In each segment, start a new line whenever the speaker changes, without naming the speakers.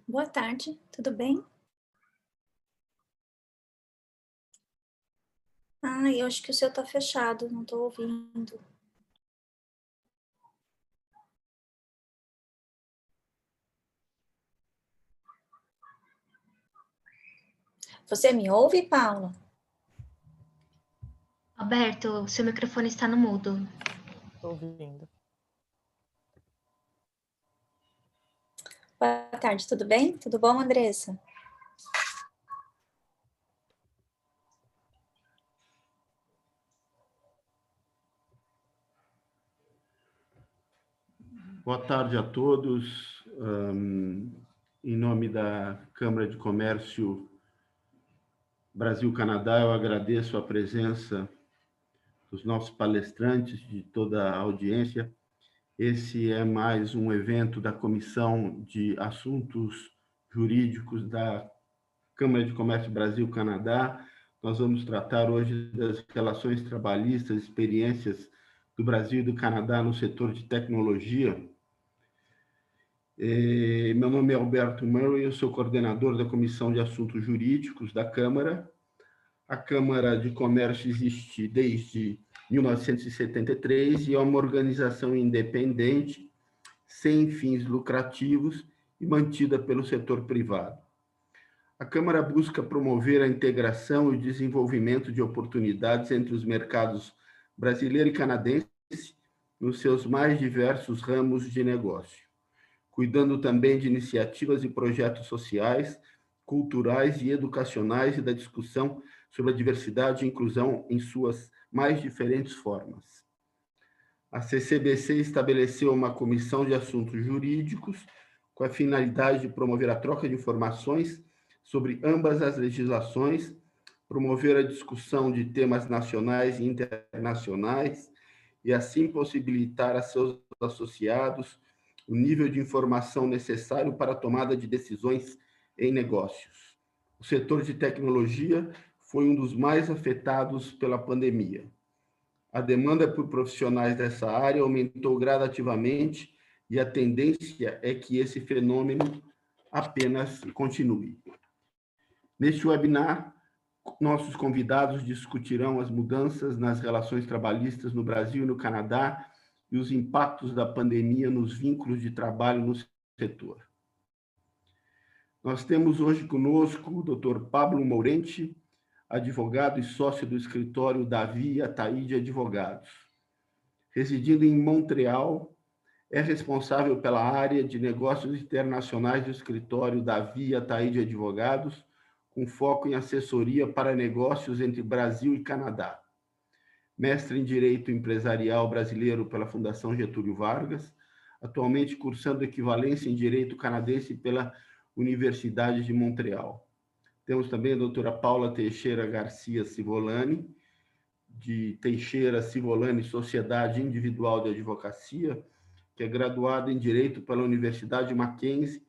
Boa tarde, tudo bem? Eu acho que o seu tá fechado, não tô ouvindo. Você me ouve, Paula?
Alberto, seu microfone está no mudo.
Estou ouvindo.
Boa tarde, tudo bem? Tudo bom, Andressa?
Boa tarde a todos. Em nome da Câmara de Comércio Brasil-Canadá, eu agradeço a presença dos nossos palestrantes, de toda a audiência. Esse é mais um evento da Comissão de Assuntos Jurídicos da Câmara de Comércio Brasil-Canadá. Nós vamos tratar hoje das relações trabalhistas, experiências do Brasil e do Canadá no setor de tecnologia. Meu nome é Alberto Murray, eu sou coordenador da Comissão de Assuntos Jurídicos da Câmara. A Câmara de Comércio existe desde 1973 e é uma organização independente, sem fins lucrativos e mantida pelo setor privado. A Câmara busca promover a integração e o desenvolvimento de oportunidades entre os mercados brasileiro e canadense nos seus mais diversos ramos de negócio, cuidando também de iniciativas e projetos sociais, culturais e educacionais e da discussão sobre a diversidade e inclusão em suas mais diferentes formas. A CCBC estabeleceu uma comissão de assuntos jurídicos com a finalidade de promover a troca de informações sobre ambas as legislações, promover a discussão de temas nacionais e internacionais e assim possibilitar a seus associados o nível de informação necessário para a tomada de decisões em negócios. O setor de tecnologia foi um dos mais afetados pela pandemia. A demanda por profissionais dessa área aumentou gradativamente e a tendência é que esse fenômeno apenas continue. Neste webinar, nossos convidados discutirão as mudanças nas relações trabalhistas no Brasil e no Canadá e os impactos da pandemia nos vínculos de trabalho no setor. Nós temos hoje conosco o Dr. Pablo Mourente, advogado e sócio do escritório Davi e Ataíde Advogados. Residindo em Montreal, é responsável pela área de negócios internacionais do escritório Davi e Ataíde Advogados, com foco em assessoria para negócios entre Brasil e Canadá. Mestre em Direito Empresarial Brasileiro pela Fundação Getúlio Vargas, atualmente cursando equivalência em Direito Canadense pela Universidade de Montreal. Temos também a doutora Paula Teixeira Garcia Civolani, de Teixeira Civolani Sociedade Individual de Advocacia, que é graduada em Direito pela Universidade Mackenzie,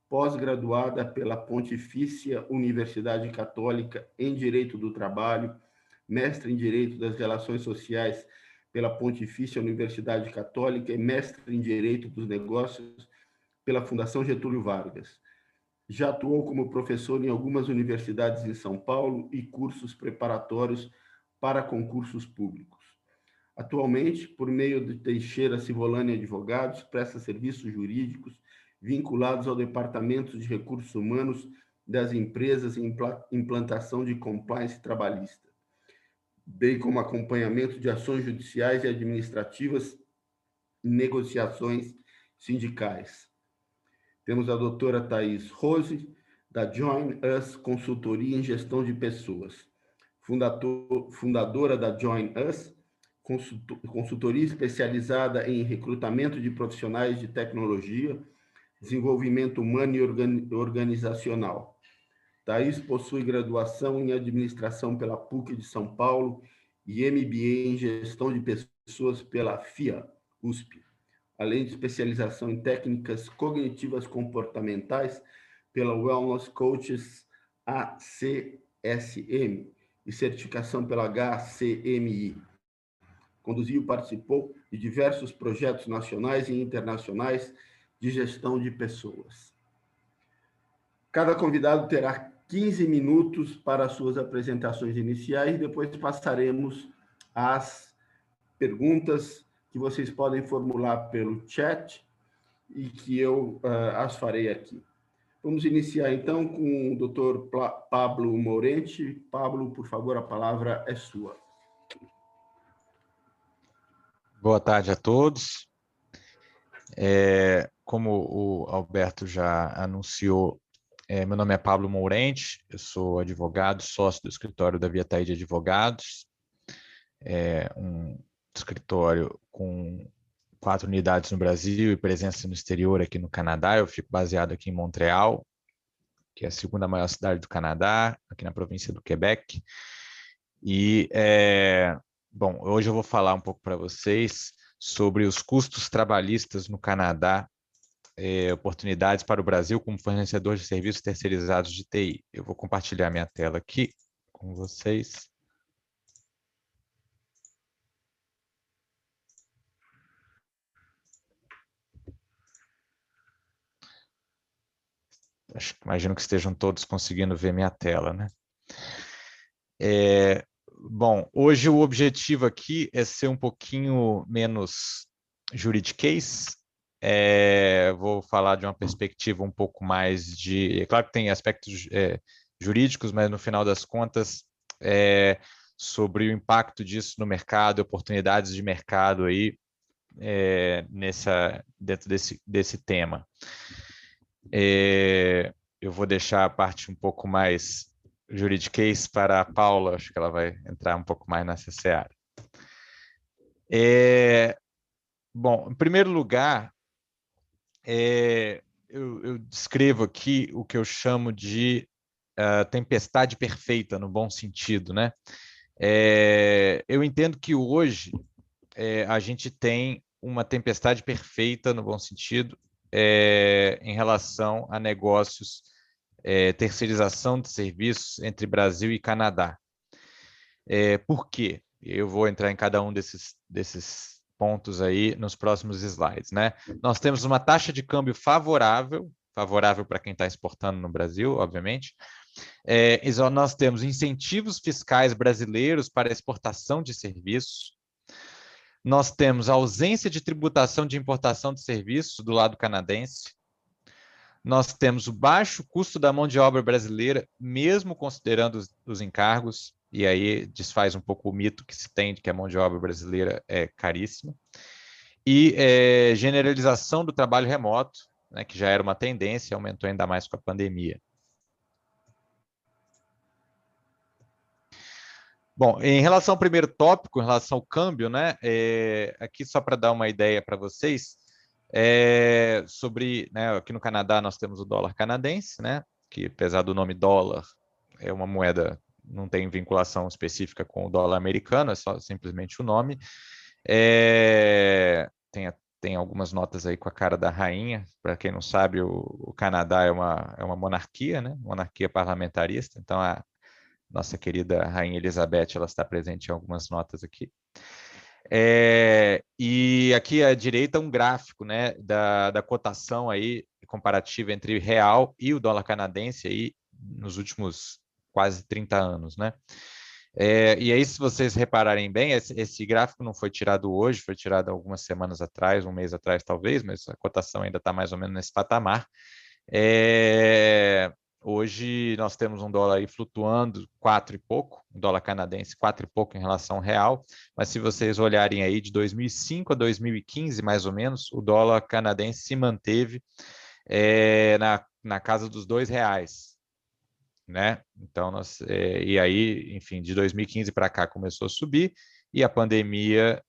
pós-graduada pela Pontifícia Universidade Católica em Direito do Trabalho, mestre em Direito das Relações Sociais pela Pontifícia Universidade Católica e mestre em Direito dos Negócios pela Fundação Getúlio Vargas. Já atuou como professor em algumas universidades em São Paulo e cursos preparatórios para concursos públicos. Atualmente, por meio de Teixeira Civolani Advogados, presta serviços jurídicos vinculados ao Departamento de Recursos Humanos das empresas em implantação de compliance trabalhista, bem como acompanhamento de ações judiciais e administrativas e negociações sindicais. Temos a doutora Thaís Rose, da Join Us Consultoria em Gestão de Pessoas, fundadora da Join Us, consultoria especializada em recrutamento de profissionais de tecnologia, desenvolvimento humano e organizacional. Thaís possui graduação em administração pela PUC de São Paulo e MBA em gestão de pessoas pela FIA, USP, além de especialização em técnicas cognitivas comportamentais pela Wellness Coaches ACSM e certificação pela HCMI. Conduziu e participou de diversos projetos nacionais e internacionais de gestão de pessoas. Cada convidado terá 15 minutos para suas apresentações iniciais e depois passaremos às perguntas que vocês podem formular pelo chat e que eu as farei aqui. Vamos iniciar, então, com o Dr. Pablo Mourente. Pablo, por favor, a palavra é sua.
Boa tarde a todos. Como o Alberto já anunciou, meu nome é Pablo Mourente, eu sou advogado, sócio do escritório da Viataí de Advogados, um escritório com 4 unidades no Brasil e presença no exterior aqui no Canadá. Eu fico baseado aqui em Montreal, que é a segunda maior cidade do Canadá, aqui na província do Quebec. E, bom, hoje eu vou falar um pouco para vocês sobre os custos trabalhistas no Canadá, oportunidades para o Brasil como fornecedor de serviços terceirizados de TI. Eu vou compartilhar minha tela aqui com vocês. Imagino que estejam todos conseguindo ver minha tela, né? Bom, hoje o objetivo aqui é ser um pouquinho menos juridiquês. Vou falar de uma perspectiva um pouco mais de... É claro que tem aspectos jurídicos, mas no final das contas, sobre o impacto disso no mercado, oportunidades de mercado aí, dentro desse tema. Eu vou deixar a parte um pouco mais juridiquês para a Paula, acho que ela vai entrar um pouco mais nessa seara. Bom, em primeiro lugar, eu descrevo aqui o que eu chamo de tempestade perfeita, no bom sentido, né? Eu entendo que hoje a gente tem uma tempestade perfeita, no bom sentido, em relação a negócios, terceirização de serviços entre Brasil e Canadá. Por quê? Eu vou entrar em cada um desses pontos aí nos próximos slides, né? Nós temos uma taxa de câmbio favorável para quem está exportando no Brasil, obviamente. Nós temos incentivos fiscais brasileiros para exportação de serviços. Nós temos a ausência de tributação de importação de serviços do lado canadense. Nós temos o baixo custo da mão de obra brasileira, mesmo considerando os encargos, e aí desfaz um pouco o mito que se tem de que a mão de obra brasileira é caríssima. E generalização do trabalho remoto, né, que já era uma tendência, aumentou ainda mais com a pandemia. Bom, em relação ao primeiro tópico, em relação ao câmbio, né, aqui só para dar uma ideia para vocês, sobre, né, aqui no Canadá nós temos o dólar canadense, né, que apesar do nome dólar, é uma moeda, não tem vinculação específica com o dólar americano, é só simplesmente o nome. Tem algumas notas aí com a cara da rainha. Para quem não sabe, o Canadá é uma monarquia, né, monarquia parlamentarista, então a nossa querida Rainha Elizabeth, ela está presente em algumas notas aqui. E aqui à direita um gráfico, né, da cotação aí, comparativa entre real e o dólar canadense aí, nos últimos quase 30 anos, né? E aí, se vocês repararem bem, esse gráfico não foi tirado hoje, foi tirado algumas semanas atrás, um mês atrás talvez, mas a cotação ainda está mais ou menos nesse patamar. Hoje nós temos um dólar aí flutuando 4 e pouco, um dólar canadense 4 e pouco em relação ao real, mas se vocês olharem aí de 2005 a 2015, mais ou menos, o dólar canadense se manteve na casa dos R$2, né? Então, e aí, enfim, de 2015 para cá começou a subir, e a pandemia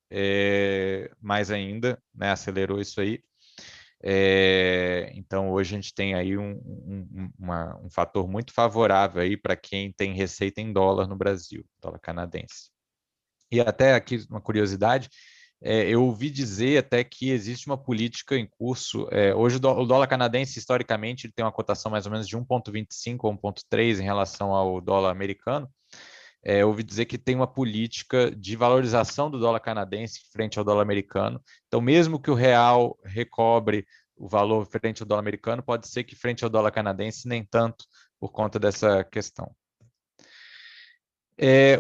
mais ainda, né, acelerou isso aí. Então, hoje a gente tem aí um fator muito favorável aí para quem tem receita em dólar no Brasil, dólar canadense. E até aqui uma curiosidade, eu ouvi dizer até que existe uma política em curso. Hoje o dólar canadense, historicamente, ele tem uma cotação mais ou menos de 1,25 ou 1,3 em relação ao dólar americano. Eu ouvi dizer que tem uma política de valorização do dólar canadense frente ao dólar americano. Então, mesmo que o real recobre o valor frente ao dólar americano, pode ser que frente ao dólar canadense nem tanto por conta dessa questão.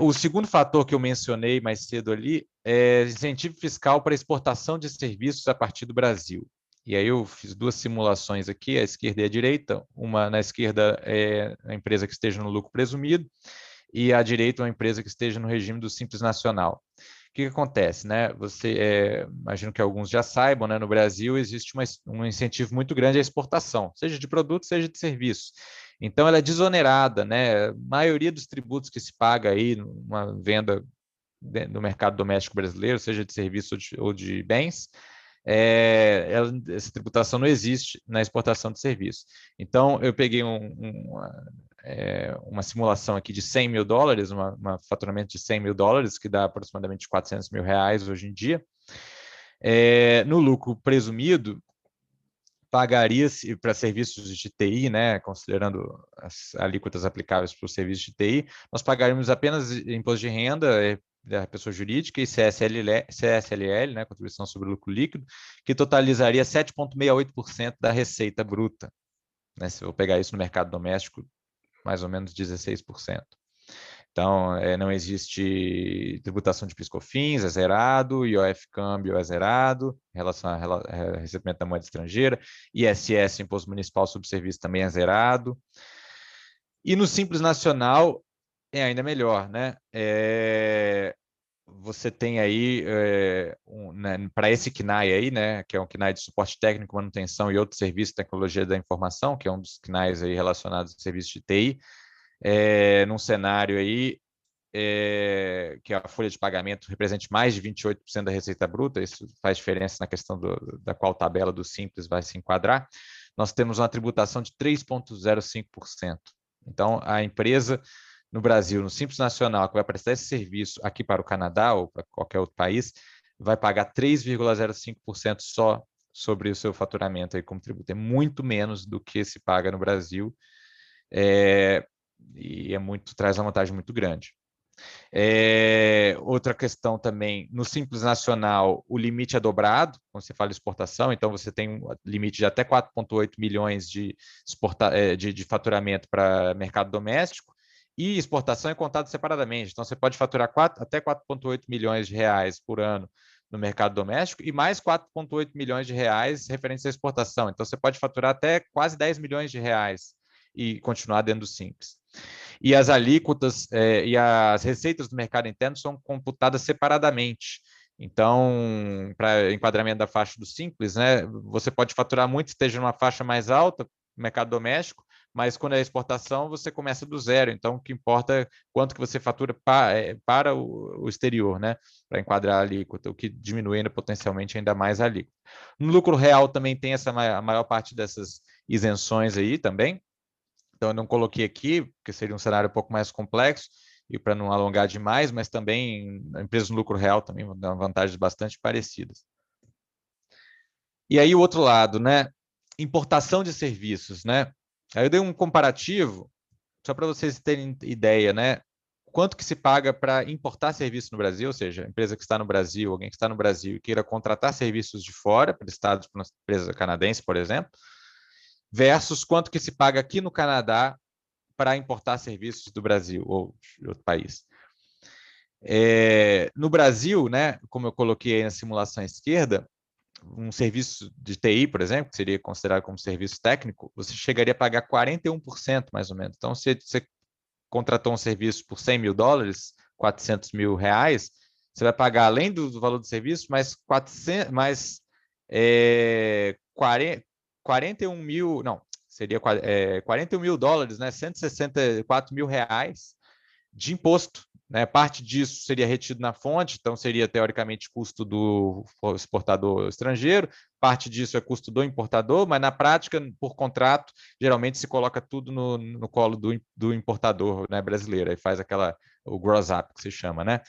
O segundo fator que eu mencionei mais cedo ali é incentivo fiscal para exportação de serviços a partir do Brasil. E aí eu fiz duas simulações aqui, a esquerda e a direita. Uma na esquerda é a empresa que esteja no lucro presumido e à direita uma empresa que esteja no regime do Simples Nacional. O que acontece, né? Imagino que alguns já saibam, né? No Brasil existe um incentivo muito grande à exportação, seja de produto, seja de serviço. Então, ela é desonerada, né? A maioria dos tributos que se paga aí numa venda no mercado doméstico brasileiro, seja de serviço ou de bens, essa tributação não existe na exportação de serviço. Então, eu peguei uma simulação aqui de $100 mil, um faturamento de $100 mil, que dá aproximadamente R$400 mil hoje em dia. No lucro presumido, pagaria-se para serviços de TI, né, considerando as alíquotas aplicáveis para os serviços de TI, nós pagaríamos apenas imposto de renda da pessoa jurídica e CSLL, né, contribuição sobre lucro líquido, que totalizaria 7,68% da receita bruta. Né, se eu pegar isso no mercado doméstico, mais ou menos 16%. Então, não existe tributação de PIS/COFINS, é zerado, IOF câmbio é zerado, em relação ao recebimento da moeda estrangeira, ISS, Imposto Municipal sobre Serviço, também é zerado. E no Simples Nacional é ainda melhor, né? Você tem aí, né, para esse CNAE aí, né, que é um CNAE de suporte técnico, manutenção e outros serviços de tecnologia da informação, que é um dos CNAEs aí relacionados a serviços de TI, num cenário aí que a folha de pagamento represente mais de 28% da receita bruta, isso faz diferença na questão da qual tabela do Simples vai se enquadrar, nós temos uma tributação de 3,05%. Então, a empresa no Brasil, no Simples Nacional, que vai prestar esse serviço aqui para o Canadá ou para qualquer outro país, vai pagar 3,05% só sobre o seu faturamento aí como tributo. É muito menos do que se paga no Brasil, e traz uma vantagem muito grande. Outra questão também, no Simples Nacional, o limite é dobrado, quando você fala exportação, então você tem um limite de até 4,8 milhões de faturamento para mercado doméstico, e exportação é contado separadamente, então você pode faturar até 4,8 milhões de reais por ano no mercado doméstico e mais 4,8 milhões de reais referentes à exportação, então você pode faturar até quase 10 milhões de reais e continuar dentro do Simples. E as alíquotas e as receitas do mercado interno são computadas separadamente. Então, para enquadramento da faixa do Simples, né, você pode faturar muito, esteja numa faixa mais alta, no mercado doméstico, mas quando é exportação, você começa do zero. Então, o que importa é quanto que você fatura para o exterior, né, para enquadrar a alíquota, o que diminui ainda potencialmente ainda mais a alíquota. No lucro real também tem a maior parte dessas isenções aí também. Então, eu não coloquei aqui, porque seria um cenário um pouco mais complexo, e para não alongar demais, mas também empresas no lucro real também vão dar vantagens bastante parecidas. E aí o outro lado, né? Importação de serviços, né? Aí eu dei um comparativo, só para vocês terem ideia, né? Quanto que se paga para importar serviço no Brasil, ou seja, a empresa que está no Brasil, alguém que está no Brasil e queira contratar serviços de fora, prestados por uma empresa canadense, por exemplo, versus quanto que se paga aqui no Canadá para importar serviços do Brasil ou de outro país. No Brasil, né, como eu coloquei aí na simulação à esquerda, um serviço de TI, por exemplo, que seria considerado como serviço técnico, você chegaria a pagar 41% mais ou menos. Então, se você contratou um serviço por $100 mil, 400 mil reais, você vai pagar, além do valor do serviço, mais 41 mil, não, seria $41 mil, né, 164 mil reais de imposto. Né? Parte disso seria retido na fonte, então seria teoricamente custo do exportador estrangeiro, parte disso é custo do importador, mas na prática, por contrato, geralmente se coloca tudo no colo do importador, né, brasileiro, aí faz o gross up que se chama, né?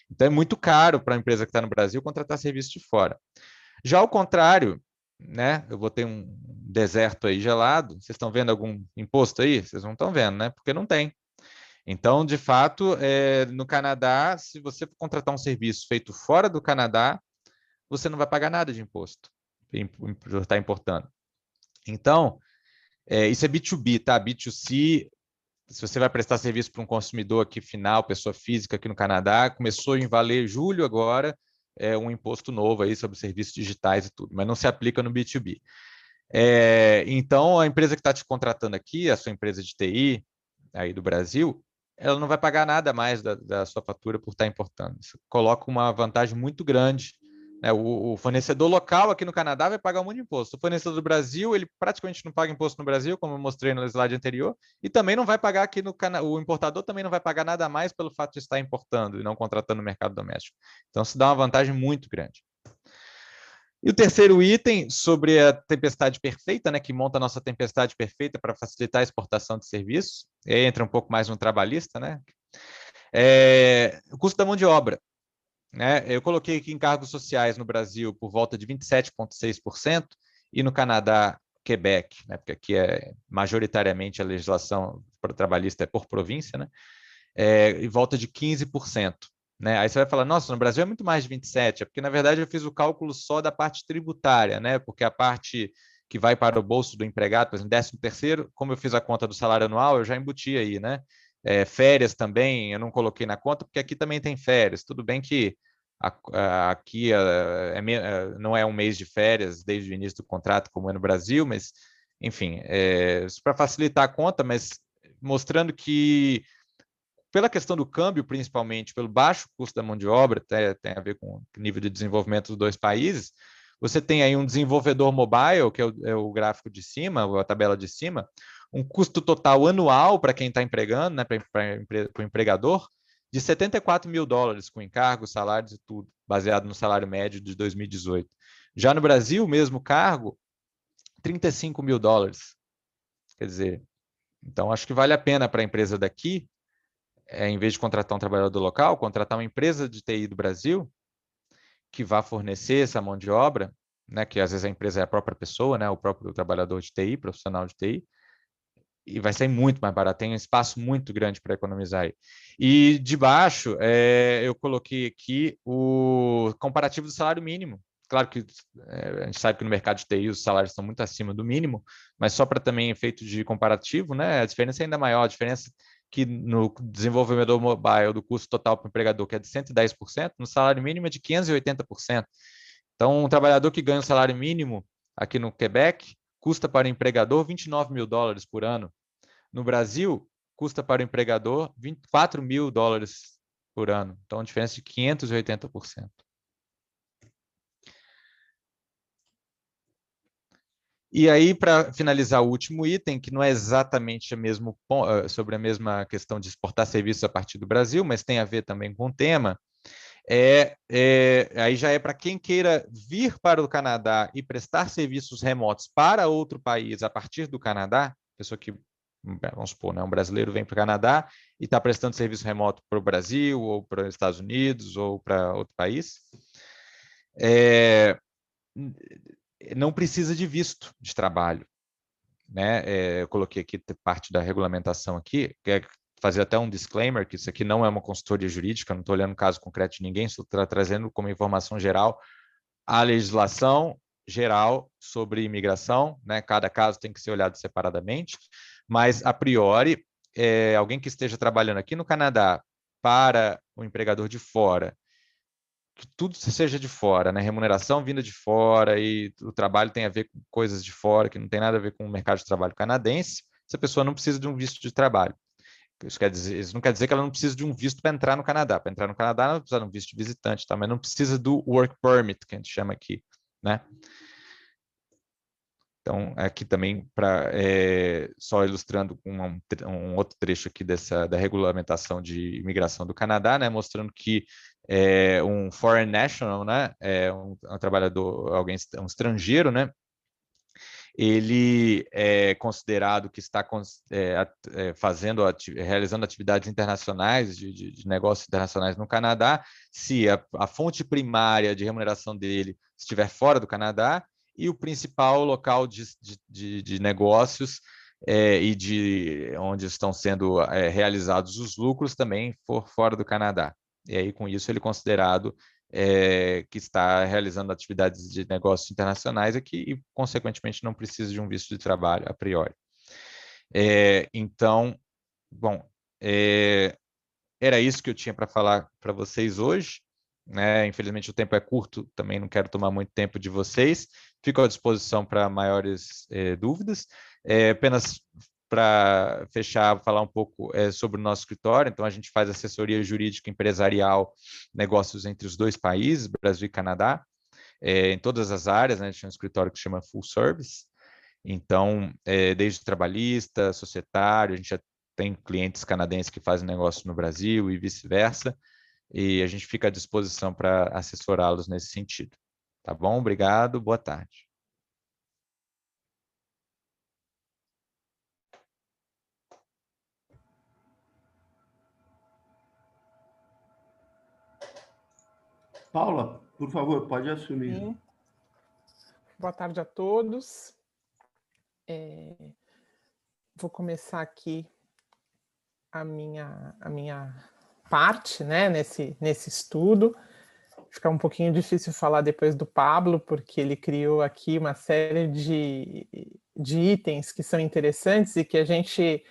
Então é muito caro para a empresa que está no Brasil contratar serviço de fora. Já ao contrário, né? Eu vou ter um deserto aí gelado. Vocês estão vendo algum imposto aí? Vocês não estão vendo, né? Porque não tem. Então, de fato, no Canadá, se você contratar um serviço feito fora do Canadá, você não vai pagar nada de imposto por estar importando. Então, isso é B2B, tá? B2C, se você vai prestar serviço para um consumidor aqui final, pessoa física aqui no Canadá, começou em valer julho agora, um imposto novo aí sobre serviços digitais e tudo, mas não se aplica no B2B. Então, a empresa que está te contratando aqui, a sua empresa de TI aí do Brasil, ela não vai pagar nada mais da sua fatura por estar importando. Isso coloca uma vantagem muito grande, né? O fornecedor local aqui no Canadá vai pagar muito imposto. O fornecedor do Brasil, ele praticamente não paga imposto no Brasil, como eu mostrei no slide anterior, e também não vai pagar aqui no Canadá. O importador também não vai pagar nada mais pelo fato de estar importando e não contratando no mercado doméstico. Então, isso dá uma vantagem muito grande. E o terceiro item sobre a tempestade perfeita, né, que monta a nossa tempestade perfeita para facilitar a exportação de serviços, e aí entra um pouco mais no trabalhista, né? O custo da mão de obra. Né? Eu coloquei aqui encargos sociais no Brasil por volta de 27,6% e no Canadá, Quebec, né, porque aqui majoritariamente a legislação trabalhista é por província, né, em volta de 15%. Né? Aí você vai falar, nossa, no Brasil é muito mais de 27%, porque na verdade eu fiz o cálculo só da parte tributária, né? Porque a parte que vai para o bolso do empregado, por exemplo, 13º, como eu fiz a conta do salário anual, eu já embuti aí, né? Férias também, eu não coloquei na conta, porque aqui também tem férias. Tudo bem que aqui não é um mês de férias desde o início do contrato, como é no Brasil, mas, enfim, para facilitar a conta, mas mostrando que pela questão do câmbio, principalmente, pelo baixo custo da mão de obra, tem a ver com o nível de desenvolvimento dos dois países, você tem aí um desenvolvedor mobile, que é o gráfico de cima, a tabela de cima, um custo total anual para quem está empregando, né, para o empregador, de $74 mil, com encargos, salários e tudo, baseado no salário médio de 2018. Já no Brasil, o mesmo cargo, $35 mil. Quer dizer, então acho que vale a pena para a empresa daqui, em vez de contratar um trabalhador local, contratar uma empresa de TI do Brasil que vá fornecer essa mão de obra, né, que às vezes a empresa é a própria pessoa, né, o próprio trabalhador de TI, profissional de TI, e vai ser muito mais barato, tem um espaço muito grande para economizar aí. E de baixo, eu coloquei aqui o comparativo do salário mínimo. Claro que a gente sabe que no mercado de TI os salários estão muito acima do mínimo, mas só para também efeito de comparativo, né, a diferença é ainda maior, a diferença que no desenvolvedor mobile do custo total para o empregador, que é de 110%, no salário mínimo é de 580%. Então, um trabalhador que ganha um salário mínimo aqui no Quebec custa para o empregador $29 mil por ano. No Brasil, custa para o empregador $24 mil por ano. Então, uma diferença de 580%. E aí, para finalizar o último item, que não é exatamente sobre a mesma questão de exportar serviços a partir do Brasil, mas tem a ver também com o tema, aí já é para quem queira vir para o Canadá e prestar serviços remotos para outro país a partir do Canadá, pessoa que, vamos supor, né, um brasileiro vem para o Canadá e está prestando serviço remoto para o Brasil, ou para os Estados Unidos, ou para outro país, não precisa de visto de trabalho. Né? Eu coloquei aqui parte da regulamentação aqui, que é fazer até um disclaimer, que isso aqui não é uma consultoria jurídica, não estou olhando o caso concreto de ninguém, estou trazendo como informação geral a legislação geral sobre imigração, né? Cada caso tem que ser olhado separadamente, mas, a priori, alguém que esteja trabalhando aqui no Canadá para um empregador de fora, que tudo seja de fora, né? Remuneração vinda de fora e o trabalho tem a ver com coisas de fora, que não tem nada a ver com o mercado de trabalho canadense, essa pessoa não precisa de um visto de trabalho. Isso não quer dizer que ela não precisa de um visto para entrar no Canadá. Para entrar no Canadá, ela precisa de um visto de visitante, tá? Mas não precisa do work permit, que a gente chama aqui, né? Então, aqui também, só ilustrando um outro trecho aqui da regulamentação de imigração do Canadá, né, mostrando que um foreign national, né, um trabalhador, um estrangeiro, né, ele é considerado que está realizando atividades internacionais, de negócios internacionais no Canadá, se a fonte primária de remuneração dele estiver fora do Canadá, e o principal local de negócios e de onde estão sendo realizados os lucros também for fora do Canadá. E aí, com isso, ele é considerado que está realizando atividades de negócios internacionais aqui e, consequentemente, não precisa de um visto de trabalho a priori. Então, bom, era isso que eu tinha para falar para vocês hoje, né? Infelizmente o tempo é curto, também não quero tomar muito tempo de vocês. Fico à disposição para maiores dúvidas. Apenas para fechar, falar um pouco sobre o nosso escritório. Então, a gente faz assessoria jurídica empresarial, negócios entre os dois países, Brasil e Canadá, em todas as áreas, né? A gente tem um escritório que se chama Full Service. Então, desde trabalhista, societário, a gente já tem clientes canadenses que fazem negócio no Brasil e vice-versa, e a gente fica à disposição para assessorá-los nesse sentido. Tá bom? Obrigado, boa tarde.
Paula, por favor, pode assumir.
Sim. Boa tarde a todos. Vou começar aqui a minha parte, né, nesse estudo. Fica um pouquinho difícil falar depois do Pablo, porque ele criou aqui uma série de itens que são interessantes e que a gente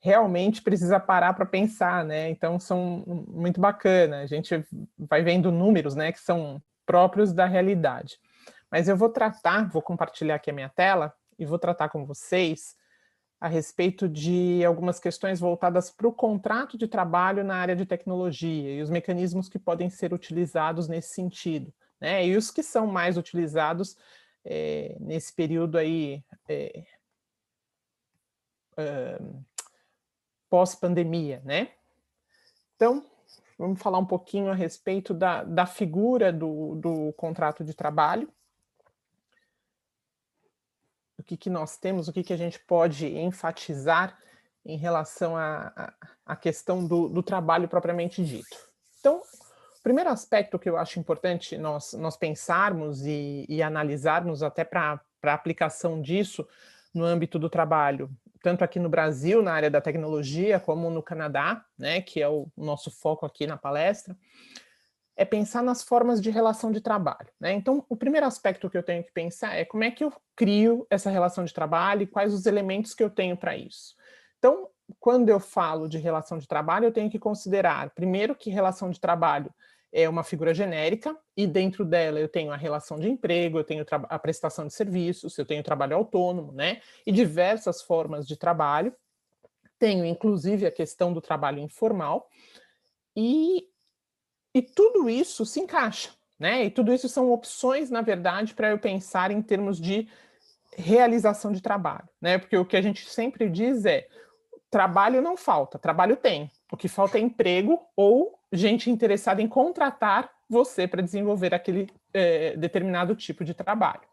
realmente precisa parar para pensar, né? Então, são muito bacana. A gente vai vendo números, né, que são próprios da realidade. Mas eu vou compartilhar aqui a minha tela e vou tratar com vocês a respeito de algumas questões voltadas para o contrato de trabalho na área de tecnologia e os mecanismos que podem ser utilizados nesse sentido, né? E os que são mais utilizados nesse período aí pós-pandemia, né? Então, vamos falar um pouquinho a respeito da figura do contrato de trabalho. O que nós temos, o que a gente pode enfatizar em relação à questão do trabalho propriamente dito. Então, o primeiro aspecto que eu acho importante nós pensarmos e analisarmos até para a aplicação disso no âmbito do trabalho, tanto aqui no Brasil, na área da tecnologia, como no Canadá, né, que é o nosso foco aqui na palestra, é pensar nas formas de relação de trabalho, né? Então, o primeiro aspecto que eu tenho que pensar é como é que eu crio essa relação de trabalho e quais os elementos que eu tenho para isso. Então, quando eu falo de relação de trabalho, eu tenho que considerar, primeiro, que relação de trabalho é uma figura genérica, e dentro dela eu tenho a relação de emprego, eu tenho a prestação de serviços, eu tenho trabalho autônomo, né? E diversas formas de trabalho. Tenho, inclusive, a questão do trabalho informal, e tudo isso se encaixa, né? E tudo isso são opções, na verdade, para eu pensar em termos de realização de trabalho, né? Porque o que a gente sempre diz é: trabalho não falta, trabalho tem. O que falta é emprego ou gente interessada em contratar você para desenvolver aquele determinado tipo de trabalho.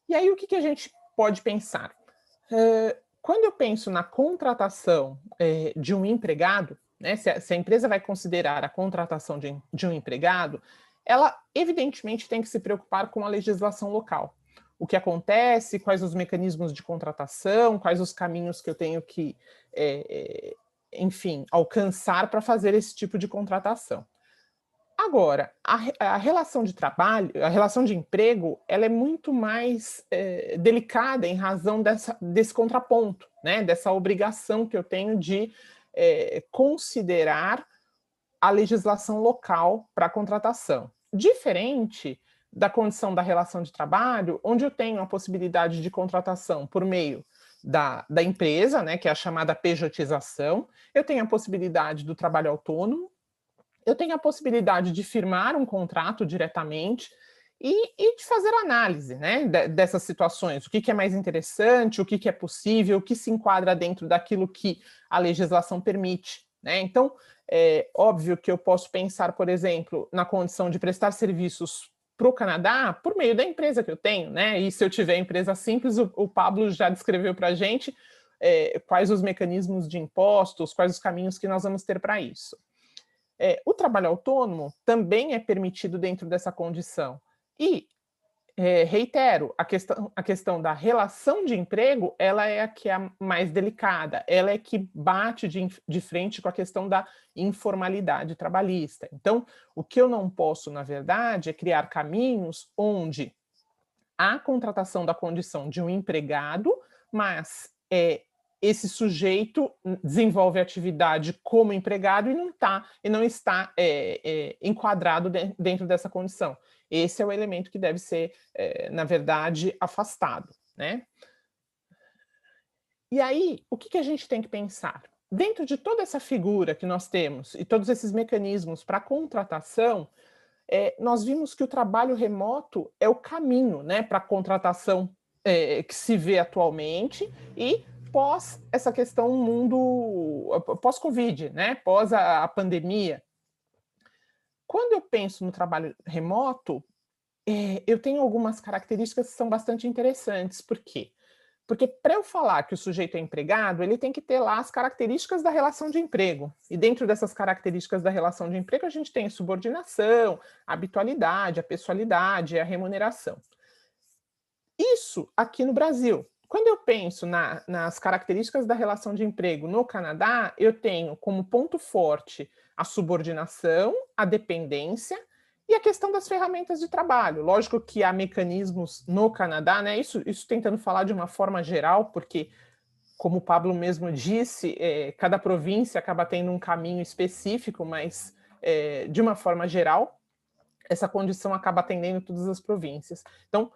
E aí, o que a gente pode pensar? Quando eu penso na contratação de um empregado, né, se a empresa vai considerar a contratação de um empregado, ela evidentemente tem que se preocupar com a legislação local. O que acontece, quais os mecanismos de contratação, quais os caminhos que eu tenho que, enfim, alcançar para fazer esse tipo de contratação. Agora, a relação de trabalho, a relação de emprego, ela é muito mais delicada em razão desse contraponto, né? Dessa obrigação que eu tenho de considerar a legislação local para a contratação. Diferente da condição da relação de trabalho, onde eu tenho a possibilidade de contratação por meio da empresa, né, que é a chamada pejotização, eu tenho a possibilidade do trabalho autônomo, eu tenho a possibilidade de firmar um contrato diretamente e de fazer análise, né, dessas situações. O que é mais interessante, o que é possível, o que se enquadra dentro daquilo que a legislação permite, né? Então, é óbvio que eu posso pensar, por exemplo, na condição de prestar serviços para o Canadá por meio da empresa que eu tenho, né? E se eu tiver empresa simples, o Pablo já descreveu para a gente quais os mecanismos de impostos, quais os caminhos que nós vamos ter para isso. O trabalho autônomo também é permitido dentro dessa condição. E reitero, a questão da relação de emprego, ela é a que é a mais delicada, ela é que bate de frente com a questão da informalidade trabalhista. Então, o que eu não posso, na verdade, é criar caminhos onde há contratação da condição de um empregado, mas esse sujeito desenvolve atividade como empregado e não está enquadrado dentro dessa condição. Esse é o elemento que deve ser, na verdade, afastado, né? E aí, o que a gente tem que pensar? Dentro de toda essa figura que nós temos e todos esses mecanismos para contratação, nós vimos que o trabalho remoto é o caminho, né, para a contratação que se vê atualmente e pós essa questão pós-Covid, né, pós a pandemia. Quando eu penso no trabalho remoto, eu tenho algumas características que são bastante interessantes. Por quê? Porque para eu falar que o sujeito é empregado, ele tem que ter lá as características da relação de emprego. E dentro dessas características da relação de emprego, a gente tem a subordinação, a habitualidade, a pessoalidade, a remuneração. Isso aqui no Brasil. Quando eu penso nas características da relação de emprego no Canadá, eu tenho como ponto forte a subordinação, a dependência e a questão das ferramentas de trabalho. Lógico que há mecanismos no Canadá, né? Isso tentando falar de uma forma geral, porque, como o Pablo mesmo disse, cada província acaba tendo um caminho específico, mas de uma forma geral, essa condição acaba atendendo todas as províncias. Então,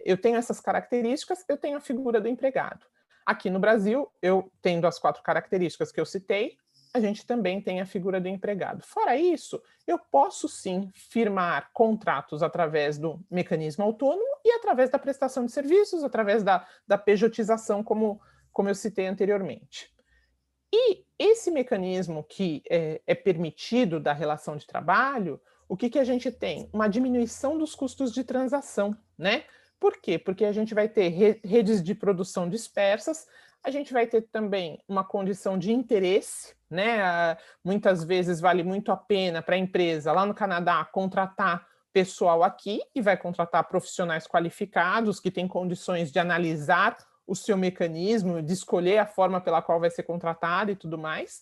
eu tenho essas características, eu tenho a figura do empregado. Aqui no Brasil, eu tendo as 4 características que eu citei, a gente também tem a figura do empregado. Fora isso, eu posso sim firmar contratos através do mecanismo autônomo e através da prestação de serviços, através da pejotização, como eu citei anteriormente. E esse mecanismo que é permitido da relação de trabalho, o que a gente tem? Uma diminuição dos custos de transação, né? Por quê? Porque a gente vai ter redes de produção dispersas, a gente vai ter também uma condição de interesse, né? Muitas vezes vale muito a pena para a empresa lá no Canadá contratar pessoal aqui e vai contratar profissionais qualificados que têm condições de analisar o seu mecanismo, de escolher a forma pela qual vai ser contratado e tudo mais.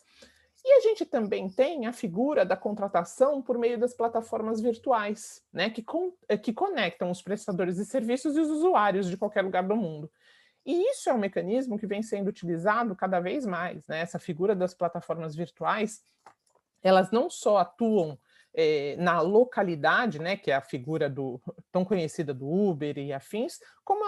E a gente também tem a figura da contratação por meio das plataformas virtuais, né, que conectam os prestadores de serviços e os usuários de qualquer lugar do mundo. E isso é um mecanismo que vem sendo utilizado cada vez mais, né? Essa figura das plataformas virtuais, elas não só atuam na localidade, né, que é a figura tão conhecida do Uber e afins, como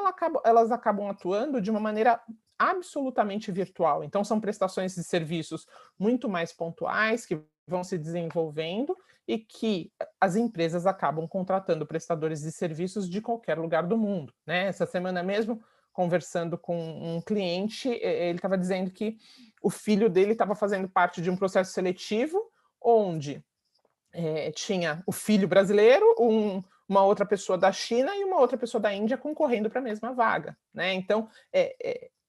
elas acabam atuando de uma maneira absolutamente virtual. Então, são prestações de serviços muito mais pontuais, que vão se desenvolvendo e que as empresas acabam contratando prestadores de serviços de qualquer lugar do mundo, né? Essa semana mesmo, conversando com um cliente, ele estava dizendo que o filho dele estava fazendo parte de um processo seletivo onde tinha o filho brasileiro, uma outra pessoa da China e uma outra pessoa da Índia concorrendo para a mesma vaga, né? Então,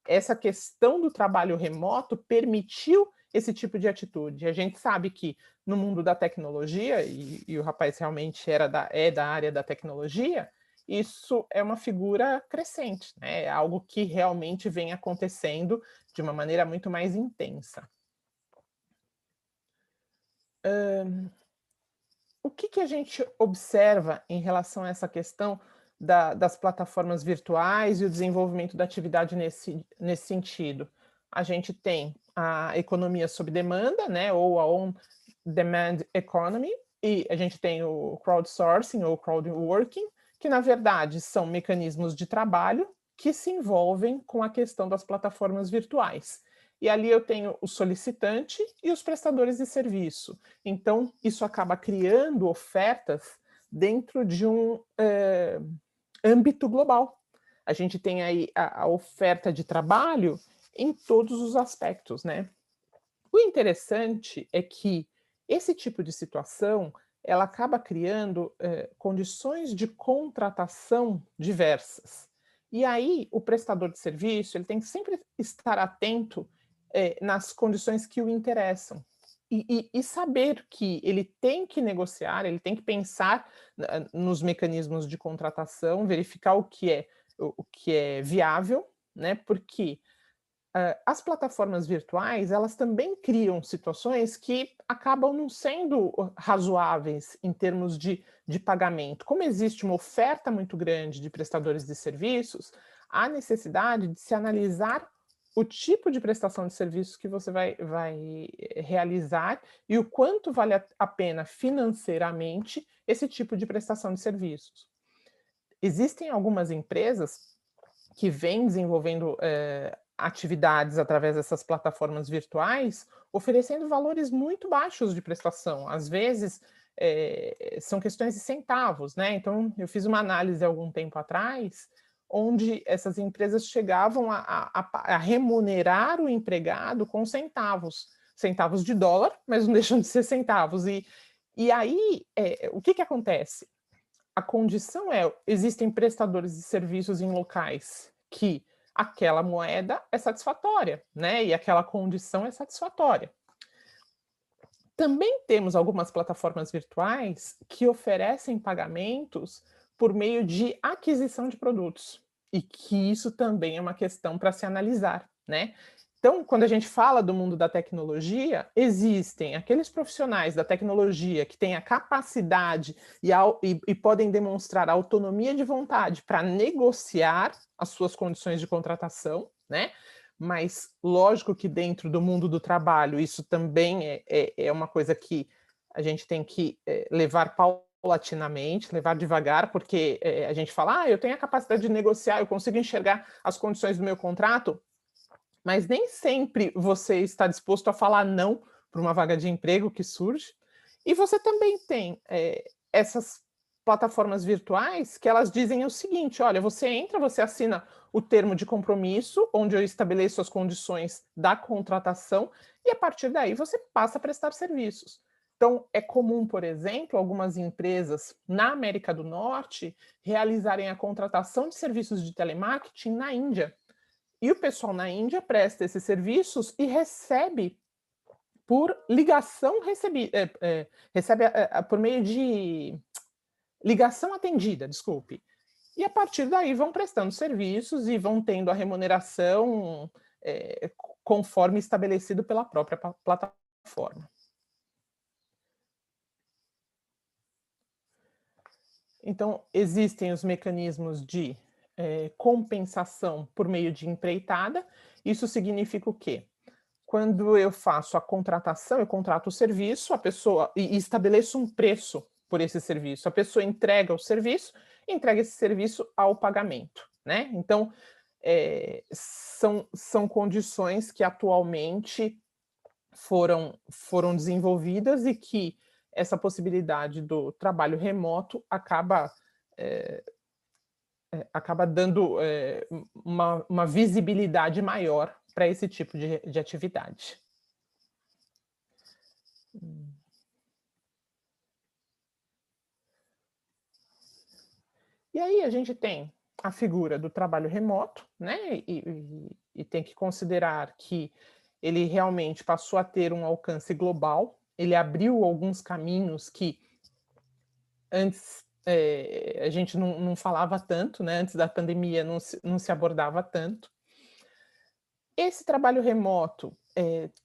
essa questão do trabalho remoto permitiu esse tipo de atitude. A gente sabe que no mundo da tecnologia, e o rapaz realmente é da área da tecnologia, isso é uma figura crescente, né? É algo que realmente vem acontecendo de uma maneira muito mais intensa. O que a gente observa em relação a essa questão das plataformas virtuais e o desenvolvimento da atividade nesse sentido? A gente tem a economia sob demanda, né, ou a on-demand economy, e a gente tem o crowdsourcing ou crowdworking, que na verdade são mecanismos de trabalho que se envolvem com a questão das plataformas virtuais. E ali eu tenho o solicitante e os prestadores de serviço. Então, isso acaba criando ofertas dentro de um âmbito global. A gente tem aí a oferta de trabalho em todos os aspectos, né? O interessante é que esse tipo de situação, ela acaba criando condições de contratação diversas. E aí, o prestador de serviço, ele tem que sempre estar atento nas condições que o interessam. e saber que ele tem que negociar, ele tem que pensar nos mecanismos de contratação, verificar o que é viável, né? Porque as plataformas virtuais, elas também criam situações que acabam não sendo razoáveis em termos de pagamento. Como existe uma oferta muito grande de prestadores de serviços, há necessidade de se analisar o tipo de prestação de serviços que você vai realizar e o quanto vale a pena financeiramente esse tipo de prestação de serviços. Existem algumas empresas que vêm desenvolvendo atividades através dessas plataformas virtuais, oferecendo valores muito baixos de prestação. Às vezes, são questões de centavos, né? Então, eu fiz uma análise há algum tempo atrás, onde essas empresas chegavam a remunerar o empregado com centavos. Centavos de dólar, mas não deixam de ser centavos. E aí, o que acontece? A condição existem prestadores de serviços em locais que aquela moeda é satisfatória, né? E aquela condição é satisfatória. Também temos algumas plataformas virtuais que oferecem pagamentos por meio de aquisição de produtos. E que isso também é uma questão para se analisar, né? Então, quando a gente fala do mundo da tecnologia, existem aqueles profissionais da tecnologia que têm a capacidade e podem demonstrar autonomia de vontade para negociar as suas condições de contratação, né? Mas lógico que dentro do mundo do trabalho isso também é uma coisa que a gente tem que levar paulatinamente, levar devagar, porque a gente fala, eu tenho a capacidade de negociar, eu consigo enxergar as condições do meu contrato, mas nem sempre você está disposto a falar não para uma vaga de emprego que surge. E você também tem essas plataformas virtuais que elas dizem o seguinte, olha, você entra, você assina o termo de compromisso, onde eu estabeleço as condições da contratação, e a partir daí você passa a prestar serviços. Então, é comum, por exemplo, algumas empresas na América do Norte realizarem a contratação de serviços de telemarketing na Índia. E o pessoal na Índia presta esses serviços e recebe por ligação recebida, recebe por meio de ligação atendida, desculpe. E a partir daí vão prestando serviços e vão tendo a remuneração conforme estabelecido pela própria plataforma. Então, existem os mecanismos de compensação por meio de empreitada. Isso significa o quê? Quando eu faço a contratação, eu contrato o serviço, a pessoa e estabeleço um preço por esse serviço. A pessoa entrega o serviço, entrega esse serviço ao pagamento, né? Então, são condições que atualmente foram desenvolvidas e que essa possibilidade do trabalho remoto acaba dando uma visibilidade maior para esse tipo de atividade. E aí a gente tem a figura do trabalho remoto, né? E tem que considerar que ele realmente passou a ter um alcance global, ele abriu alguns caminhos que antes a gente não falava tanto, né? Antes da pandemia não se abordava tanto. Esse trabalho remoto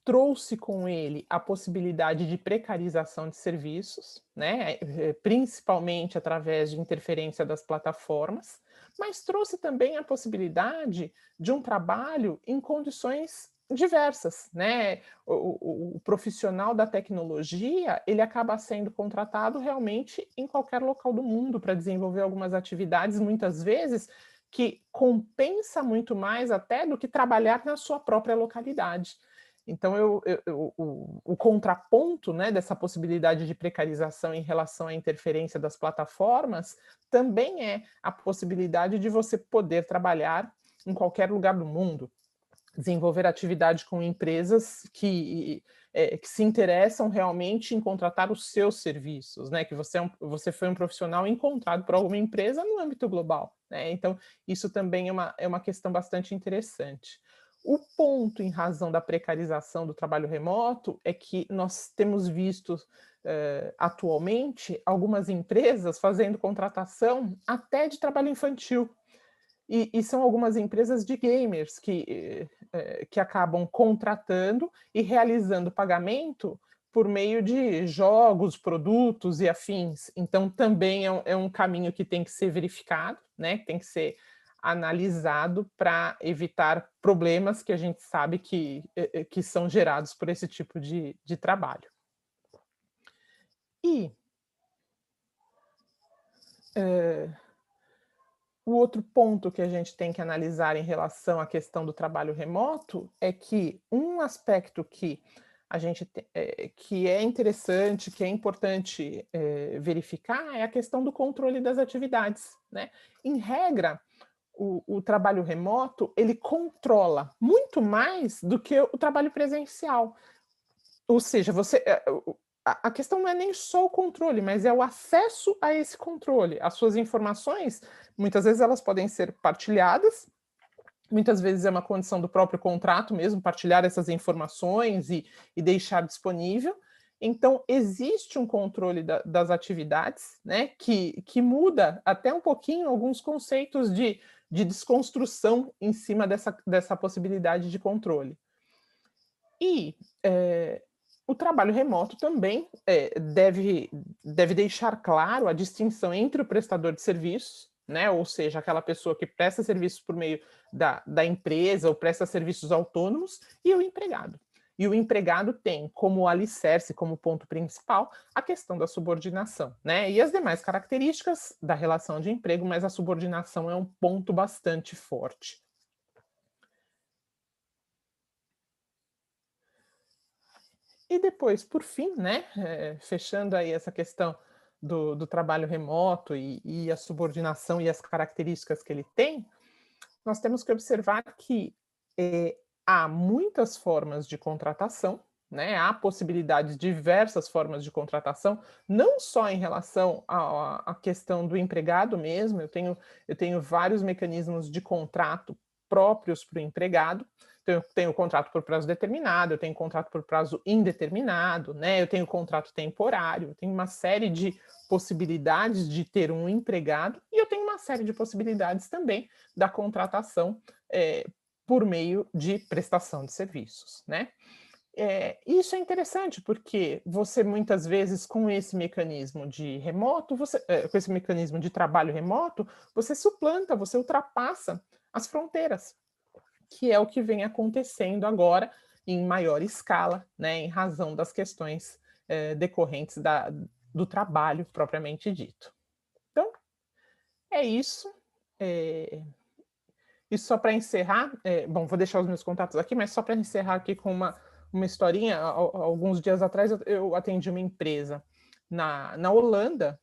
trouxe com ele a possibilidade de precarização de serviços, né? Principalmente através de interferência das plataformas, mas trouxe também a possibilidade de um trabalho em condições diversas, né? O profissional da tecnologia, ele acaba sendo contratado realmente em qualquer local do mundo para desenvolver algumas atividades, muitas vezes, que compensa muito mais até do que trabalhar na sua própria localidade. Então, o contraponto, né, dessa possibilidade de precarização em relação à interferência das plataformas também é a possibilidade de você poder trabalhar em qualquer lugar do mundo, desenvolver atividade com empresas que se interessam realmente em contratar os seus serviços, né? Que você foi um profissional encontrado por alguma empresa no âmbito global, né? Então, isso também é uma questão bastante interessante. O ponto em razão da precarização do trabalho remoto é que nós temos visto atualmente algumas empresas fazendo contratação até de trabalho infantil. E são algumas empresas de gamers que acabam contratando e realizando pagamento por meio de jogos, produtos e afins. Então, também é um caminho que tem que ser verificado, né? Tem que ser analisado para evitar problemas que a gente sabe que são gerados por esse tipo de trabalho. E o outro ponto que a gente tem que analisar em relação à questão do trabalho remoto é que um aspecto que a gente que é interessante, que é importante verificar é a questão do controle das atividades, né? Em regra, o trabalho remoto, ele controla muito mais do que o trabalho presencial. Ou seja, a questão não é nem só o controle, mas é o acesso a esse controle. As suas informações, muitas vezes elas podem ser partilhadas, muitas vezes é uma condição do próprio contrato mesmo, partilhar essas informações e deixar disponível. Então, existe um controle das atividades, né, que muda até um pouquinho alguns conceitos de desconstrução em cima dessa possibilidade de controle. E o trabalho remoto também deve deixar claro a distinção entre o prestador de serviços, né, ou seja, aquela pessoa que presta serviços por meio da empresa ou presta serviços autônomos, e o empregado. E o empregado tem como alicerce, como ponto principal, a questão da subordinação, né? E as demais características da relação de emprego, mas a subordinação é um ponto bastante forte. E depois, por fim, né, fechando aí essa questão do trabalho remoto e a subordinação e as características que ele tem, nós temos que observar que há muitas formas de contratação, né? Há possibilidades, diversas formas de contratação, não só em relação à questão do empregado mesmo, eu tenho vários mecanismos de contrato próprios para o empregado. Então, eu tenho contrato por prazo determinado, eu tenho contrato por prazo indeterminado, né? Eu tenho contrato temporário, eu tenho uma série de possibilidades de ter um empregado e eu tenho uma série de possibilidades também da contratação por meio de prestação de serviços, né? Isso é interessante porque você muitas vezes com esse mecanismo de remoto, com esse mecanismo de trabalho remoto, você suplanta, você ultrapassa as fronteiras, que é o que vem acontecendo agora em maior escala, né, em razão das questões decorrentes do trabalho propriamente dito. Então, é isso. E só para encerrar, bom, vou deixar os meus contatos aqui, mas só para encerrar aqui com uma historinha, alguns dias atrás eu atendi uma empresa na Holanda,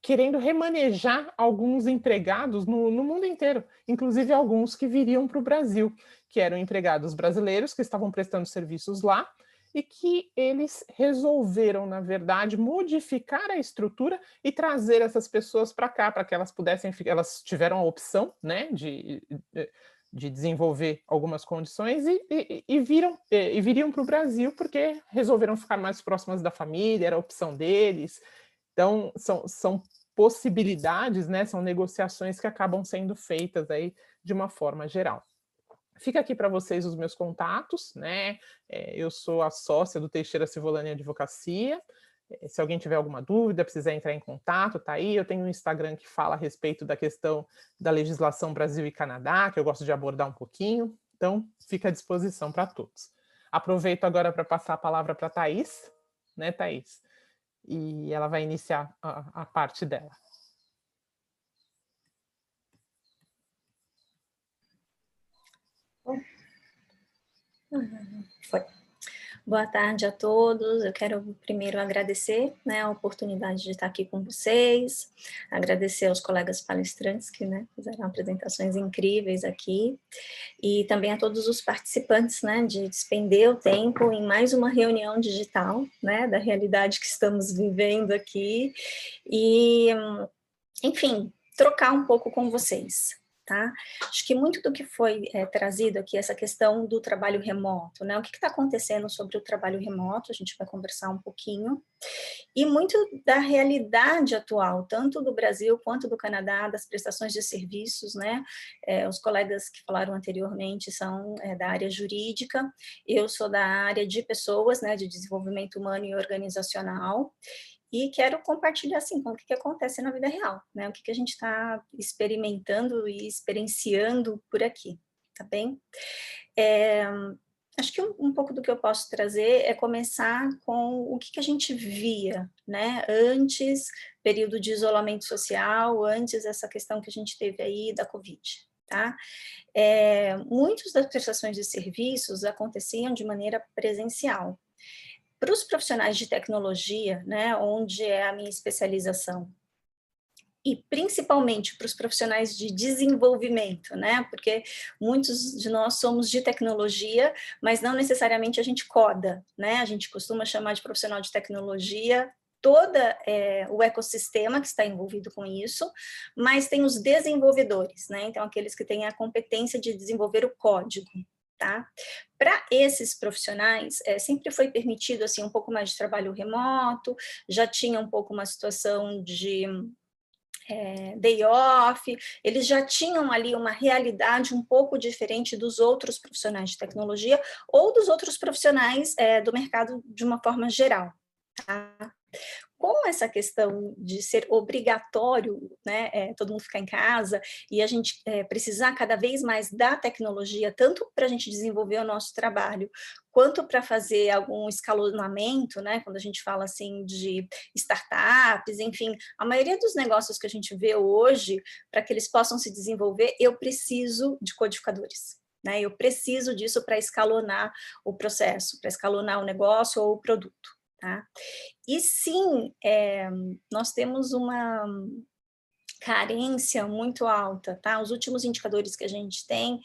querendo remanejar alguns empregados no mundo inteiro, inclusive alguns que viriam para o Brasil, que eram empregados brasileiros que estavam prestando serviços lá e que eles resolveram, na verdade, modificar a estrutura e trazer essas pessoas para cá, para que elas pudessem, elas tiveram a opção, né, de desenvolver algumas condições e viriam para o Brasil porque resolveram ficar mais próximas da família, era a opção deles. Então, são possibilidades, né, são negociações que acabam sendo feitas aí de uma forma geral. Fica aqui para vocês os meus contatos, né? Eu sou a sócia do Teixeira Civolani Advocacia. Se alguém tiver alguma dúvida, precisar entrar em contato, tá aí. Eu tenho um Instagram que fala a respeito da questão da legislação Brasil e Canadá, que eu gosto de abordar um pouquinho. Então, fica à disposição para todos. Aproveito agora para passar a palavra para a Thaís, né, Thaís? E ela vai iniciar a parte dela.
Foi. Boa tarde a todos. Eu quero primeiro agradecer, né, a oportunidade de estar aqui com vocês, agradecer aos colegas palestrantes que, né, fizeram apresentações incríveis aqui, e também a todos os participantes, né, de despender o tempo em mais uma reunião digital, né, da realidade que estamos vivendo aqui, e, enfim, trocar um pouco com vocês. tá? Acho que muito do que foi trazido aqui, essa questão do trabalho remoto, né? O que está acontecendo sobre o trabalho remoto, a gente vai conversar um pouquinho, e muito da realidade atual, tanto do Brasil quanto do Canadá, das prestações de serviços, né? Os colegas que falaram anteriormente são da área jurídica, eu sou da área de pessoas, né, de desenvolvimento humano e organizacional, e quero compartilhar, assim, com o que acontece na vida real, né? O que a gente está experimentando e experienciando por aqui, tá bem? Acho que um pouco do que eu posso trazer é começar com o que a gente via, né? Antes, período de isolamento social, antes essa questão que a gente teve aí da Covid, tá? Muitas das prestações de serviços aconteciam de maneira presencial. Para os profissionais de tecnologia, né, onde é a minha especialização, e principalmente para os profissionais de desenvolvimento, né, porque muitos de nós somos de tecnologia, mas não necessariamente a gente coda, né, a gente costuma chamar de profissional de tecnologia todo o ecossistema que está envolvido com isso, mas tem os desenvolvedores, né, então aqueles que têm a competência de desenvolver o código, tá? Para esses profissionais, sempre foi permitido, assim, um pouco mais de trabalho remoto, já tinha um pouco uma situação de day off, eles já tinham ali uma realidade um pouco diferente dos outros profissionais de tecnologia ou dos outros profissionais do mercado de uma forma geral, tá? Com essa questão de ser obrigatório, né, todo mundo ficar em casa, e a gente precisar cada vez mais da tecnologia, tanto para a gente desenvolver o nosso trabalho, quanto para fazer algum escalonamento, né, quando a gente fala assim de startups, enfim, a maioria dos negócios que a gente vê hoje, para que eles possam se desenvolver, eu preciso de codificadores. Né, eu preciso disso para escalonar o processo, para escalonar o negócio ou o produto. Tá? E sim, nós temos uma carência muito alta, tá? Os últimos indicadores que a gente tem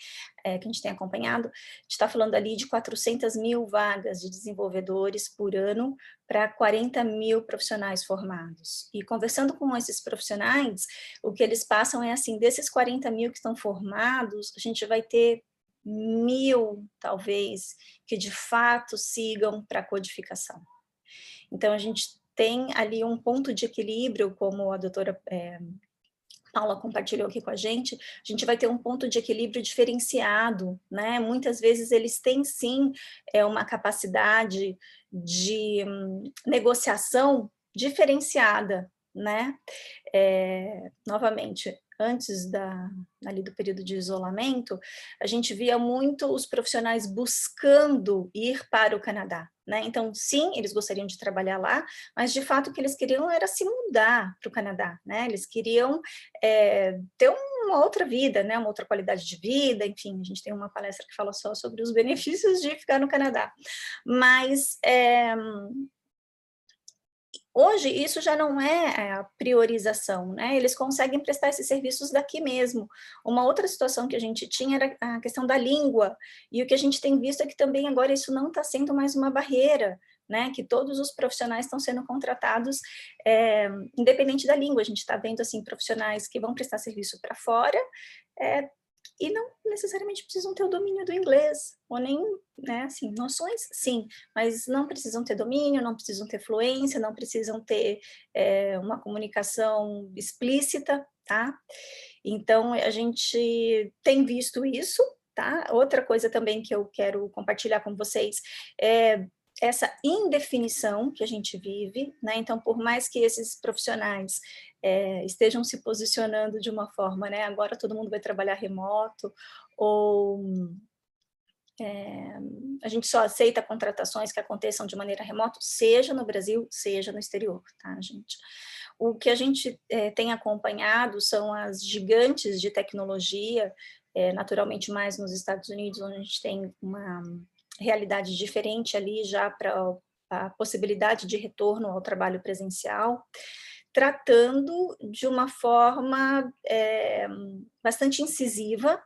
acompanhado, a gente está falando ali de 400 mil vagas de desenvolvedores por ano para 40 mil profissionais formados. E conversando com esses profissionais, o que eles passam é assim, desses 40 mil que estão formados, a gente vai ter 1.000, talvez, que de fato sigam para a codificação. Então, a gente tem ali um ponto de equilíbrio, como a doutora Paula compartilhou aqui com a gente vai ter um ponto de equilíbrio diferenciado, né? Muitas vezes eles têm, sim, uma capacidade de negociação diferenciada, né? Novamente, antes ali do período de isolamento, a gente via muito os profissionais buscando ir para o Canadá, né? Então, sim, eles gostariam de trabalhar lá, mas de fato o que eles queriam era se mudar para o Canadá, né? Eles queriam ter uma outra vida, né? Uma outra qualidade de vida, enfim, a gente tem uma palestra que fala só sobre os benefícios de ficar no Canadá. Mas hoje, isso já não é a priorização, né? Eles conseguem prestar esses serviços daqui mesmo. Uma outra situação que a gente tinha era a questão da língua, e o que a gente tem visto é que também agora isso não está sendo mais uma barreira, né? Que todos os profissionais estão sendo contratados independente da língua. A gente está vendo, assim, profissionais que vão prestar serviço para fora, e não necessariamente precisam ter o domínio do inglês, ou nem, né, assim, noções, sim, mas não precisam ter domínio, não precisam ter fluência, não precisam ter uma comunicação explícita, tá? Então, a gente tem visto isso, tá? Outra coisa também que eu quero compartilhar com vocês é essa indefinição que a gente vive, né? Então, por mais que esses profissionais estejam se posicionando de uma forma, né? Agora todo mundo vai trabalhar remoto, ou a gente só aceita contratações que aconteçam de maneira remota, seja no Brasil, seja no exterior, tá, gente? O que a gente tem acompanhado são as gigantes de tecnologia, naturalmente mais nos Estados Unidos, onde a gente tem uma realidade diferente ali já para a possibilidade de retorno ao trabalho presencial, tratando de uma forma bastante incisiva,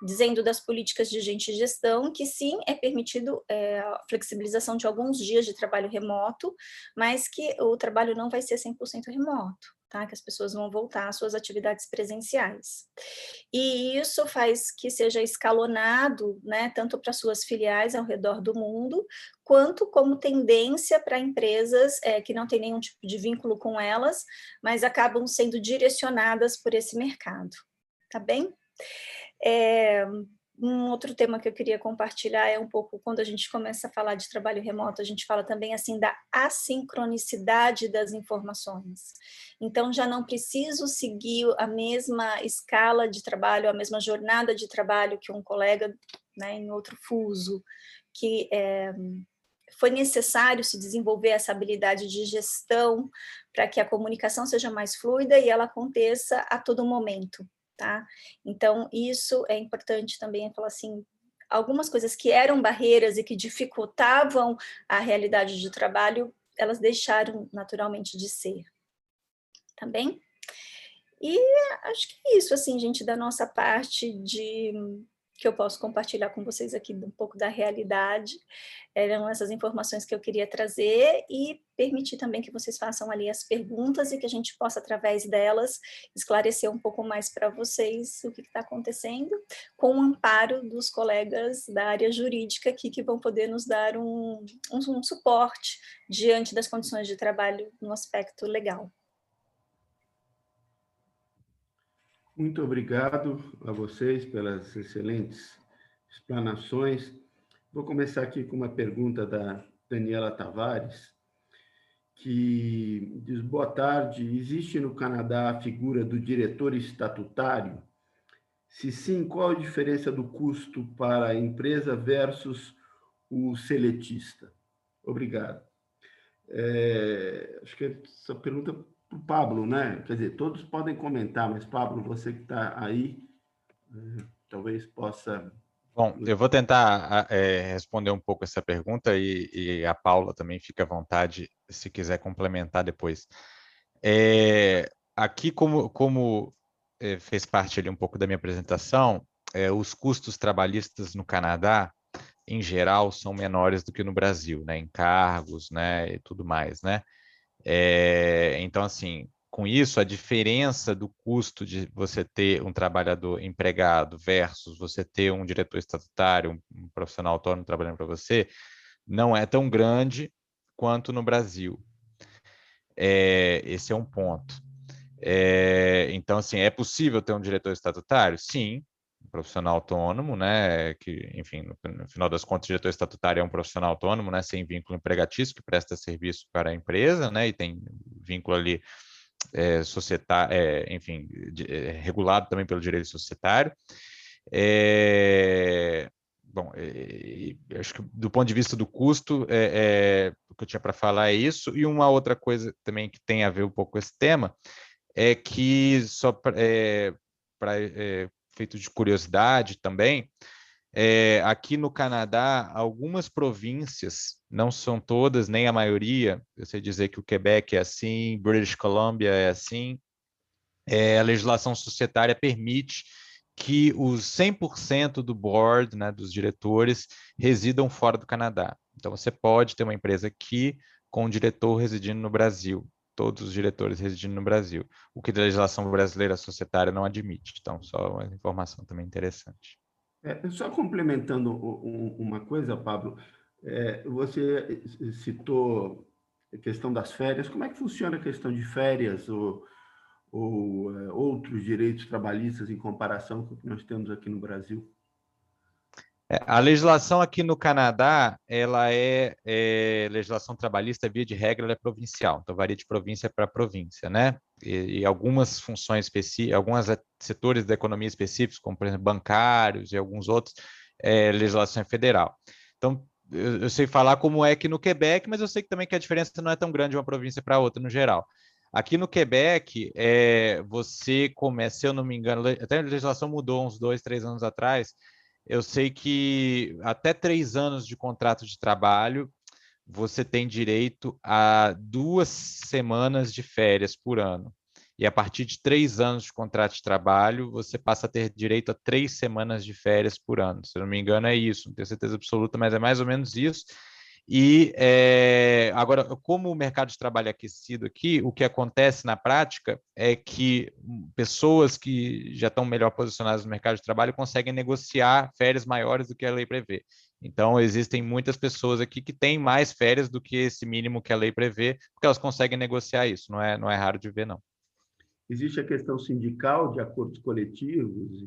dizendo das políticas de gente e gestão, que sim, é permitido a flexibilização de alguns dias de trabalho remoto, mas que o trabalho não vai ser 100% remoto, tá? Que as pessoas vão voltar às suas atividades presenciais. E isso faz que seja escalonado, né, tanto para suas filiais ao redor do mundo, quanto como tendência para empresas que não têm nenhum tipo de vínculo com elas, mas acabam sendo direcionadas por esse mercado. Tá bem? Um outro tema que eu queria compartilhar é um pouco, quando a gente começa a falar de trabalho remoto, a gente fala também assim da assincronicidade das informações. Então, já não preciso seguir a mesma escala de trabalho, a mesma jornada de trabalho que um colega, né, em outro fuso, que foi necessário se desenvolver essa habilidade de gestão para que a comunicação seja mais fluida e ela aconteça a todo momento. Tá? Então, isso é importante também, falar assim, algumas coisas que eram barreiras e que dificultavam a realidade de trabalho, elas deixaram naturalmente de ser. Tá bem? E acho que é isso, assim, gente, da nossa parte que eu posso compartilhar com vocês aqui um pouco da realidade. Eram essas informações que eu queria trazer e permitir também que vocês façam ali as perguntas e que a gente possa, através delas, esclarecer um pouco mais para vocês o que está acontecendo, com o amparo dos colegas da área jurídica aqui, que vão poder nos dar um suporte diante das condições de trabalho no aspecto legal.
Muito obrigado a vocês pelas excelentes explanações. Vou começar aqui com uma pergunta da Daniela Tavares, que diz: boa tarde, existe no Canadá a figura do diretor estatutário? Se sim, qual a diferença do custo para a empresa versus o seletista? Obrigado. Acho que essa pergunta para o Pablo, né? Quer dizer, todos podem comentar, mas Pablo, você que está aí, talvez possa...
Bom, eu vou tentar responder um pouco essa pergunta e a Paula também fica à vontade se quiser complementar depois. Aqui, como fez parte ali um pouco da minha apresentação, os custos trabalhistas no Canadá, em geral, são menores do que no Brasil, né? Encargos, né? E tudo mais, né? Então, assim, com isso, a diferença do custo de você ter um trabalhador empregado versus você ter um diretor estatutário, um profissional autônomo trabalhando para você, não é tão grande quanto no Brasil. Esse é um ponto. Então, assim, é possível ter um diretor estatutário? Sim, um profissional autônomo, né? Que, enfim, no final das contas, o diretor estatutário é um profissional autônomo, né? Sem vínculo empregatício, que presta serviço para a empresa, né? E tem vínculo ali societário, enfim, regulado também pelo direito societário. Bom, acho que do ponto de vista do custo, o que eu tinha para falar é isso. E uma outra coisa também que tem a ver um pouco com esse tema é que, só para feito de curiosidade também, aqui no Canadá, algumas províncias, não são todas, nem a maioria, eu sei dizer que o Quebec é assim, British Columbia é assim, a legislação societária permite que os 100% do board, né, dos diretores, residam fora do Canadá. Então, você pode ter uma empresa aqui com um diretor residindo no Brasil, todos os diretores residindo no Brasil, o que a legislação brasileira societária não admite. Então, só uma informação também interessante.
Só complementando uma coisa, Pablo, você citou a questão das férias. Como é que funciona a questão de férias ou outros direitos trabalhistas em comparação com o que nós temos aqui no Brasil?
A legislação aqui no Canadá, ela legislação trabalhista, via de regra, ela é provincial, então varia de província para província, né? E algumas funções específicas, alguns setores da economia específicos, como, por exemplo, bancários e alguns outros, legislação é federal. Então, eu sei falar como é que no Quebec, mas eu sei também que a diferença não é tão grande de uma província para outra no geral. Aqui no Quebec, você começa, se eu não me engano, até a legislação mudou uns 2, 3 anos atrás. Eu sei que até 3 anos de contrato de trabalho, você tem direito a 2 semanas de férias por ano. E a partir de 3 anos de contrato de trabalho, você passa a ter direito a 3 semanas de férias por ano. Se eu não me engano, é isso. Não tenho certeza absoluta, mas é mais ou menos isso. E agora, como o mercado de trabalho é aquecido aqui, o que acontece na prática é que pessoas que já estão melhor posicionadas no mercado de trabalho conseguem negociar férias maiores do que a lei prevê. Então, existem muitas pessoas aqui que têm mais férias do que esse mínimo que a lei prevê, porque elas conseguem negociar isso, não é raro de ver, não.
Existe a questão sindical de acordos coletivos?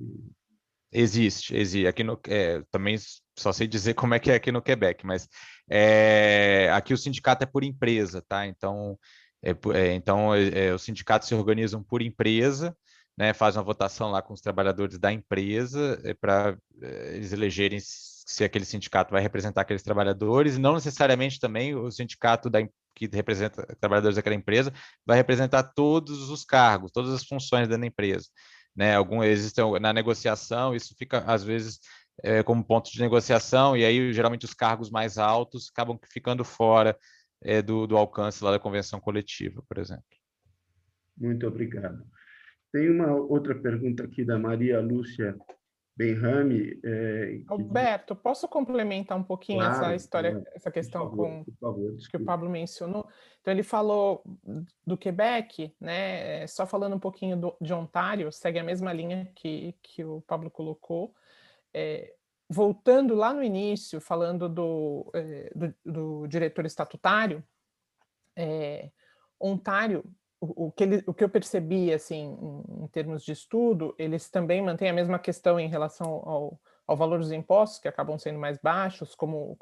Existe. Aqui também só sei dizer como é que é aqui no Quebec, mas aqui o sindicato é por empresa, tá? Então, os sindicatos se organizam por empresa, né? Fazem uma votação lá com os trabalhadores da empresa para eles elegerem se aquele sindicato vai representar aqueles trabalhadores, e não necessariamente também o sindicato que representa trabalhadores daquela empresa vai representar todos os cargos, todas as funções dentro da empresa, né? Existem na negociação, isso fica às vezes como ponto de negociação, e aí geralmente os cargos mais altos acabam ficando fora do alcance lá da convenção coletiva, por exemplo.
Muito obrigado. Tem uma outra pergunta aqui da Maria Lúcia Benrame.
Alberto, posso complementar um pouquinho essa história,
claro.
essa questão
Por favor,
que o Pablo mencionou? Então, ele falou do Quebec, né? Só falando um pouquinho de Ontário, segue a mesma linha que o Pablo colocou. Voltando lá no início, falando do diretor estatutário, Ontário, o que eu percebi, assim, em termos de estudo, eles também mantêm a mesma questão em relação ao valor dos impostos, que acabam sendo mais baixos, como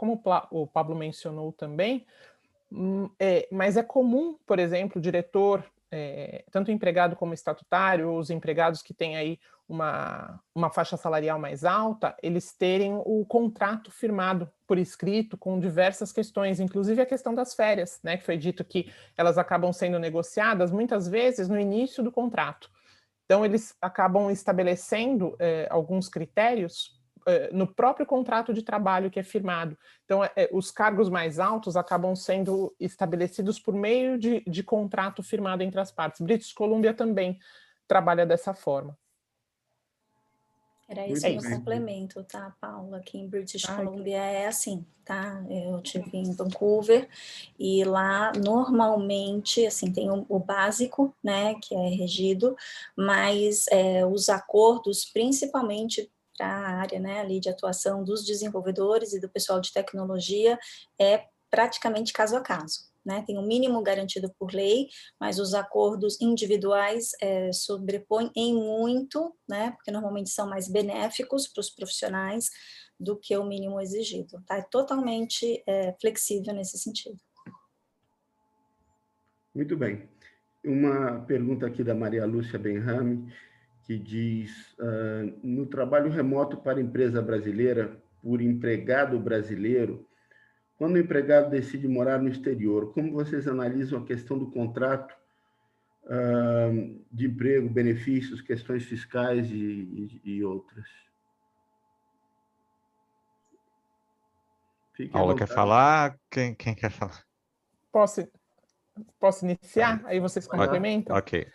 o Pablo mencionou também, mas é comum, por exemplo, o diretor, tanto empregado como estatutário, os empregados que têm aí uma faixa salarial mais alta, eles terem o contrato firmado por escrito com diversas questões, inclusive a questão das férias, né, que foi dito que elas acabam sendo negociadas muitas vezes no início do contrato. Então, eles acabam estabelecendo alguns critérios no próprio contrato de trabalho que é firmado. Então, os cargos mais altos acabam sendo estabelecidos por meio de contrato firmado entre as partes. British Columbia também trabalha dessa forma.
Era esse meu complemento, tá, Paula? Aqui em British Columbia é assim, tá? Eu tive em Vancouver e lá normalmente, assim, tem o básico, né, que é regido, mas os acordos, principalmente para a área, né, ali de atuação dos desenvolvedores e do pessoal de tecnologia, é praticamente caso a caso. Né, tem um mínimo garantido por lei, mas os acordos individuais sobrepõem em muito, né, porque normalmente são mais benéficos para os profissionais do que o mínimo exigido. Tá? É totalmente flexível nesse sentido.
Muito bem. Uma pergunta aqui da Maria Lúcia Benrame, que diz, no trabalho remoto para empresa brasileira, por empregado brasileiro, quando o empregado decide morar no exterior, como vocês analisam a questão do contrato de emprego, benefícios, questões fiscais e outras? Fique à
Paula
vontade.
quer falar? Quem quer falar?
Posso iniciar? Aí vocês complementam?
Ok.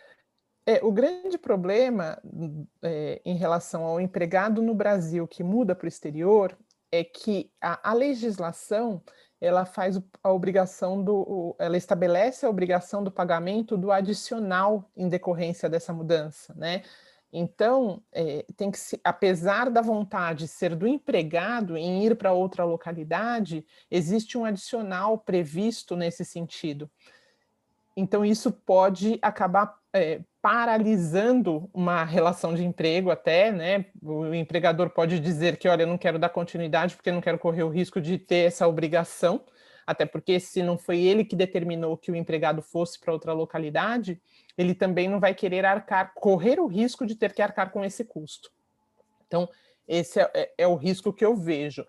O grande problema em relação ao empregado no Brasil que muda para o exterior é que a legislação ela faz a obrigação ela estabelece a obrigação do pagamento do adicional em decorrência dessa mudança, né? Então, tem que apesar da vontade ser do empregado em ir para outra localidade, existe um adicional previsto nesse sentido. Então, isso pode acabar paralisando uma relação de emprego até, né? O empregador pode dizer que, olha, eu não quero dar continuidade porque eu não quero correr o risco de ter essa obrigação, até porque se não foi ele que determinou que o empregado fosse para outra localidade, ele também não vai querer correr o risco de ter que arcar com esse custo. Então, esse é o risco que eu vejo.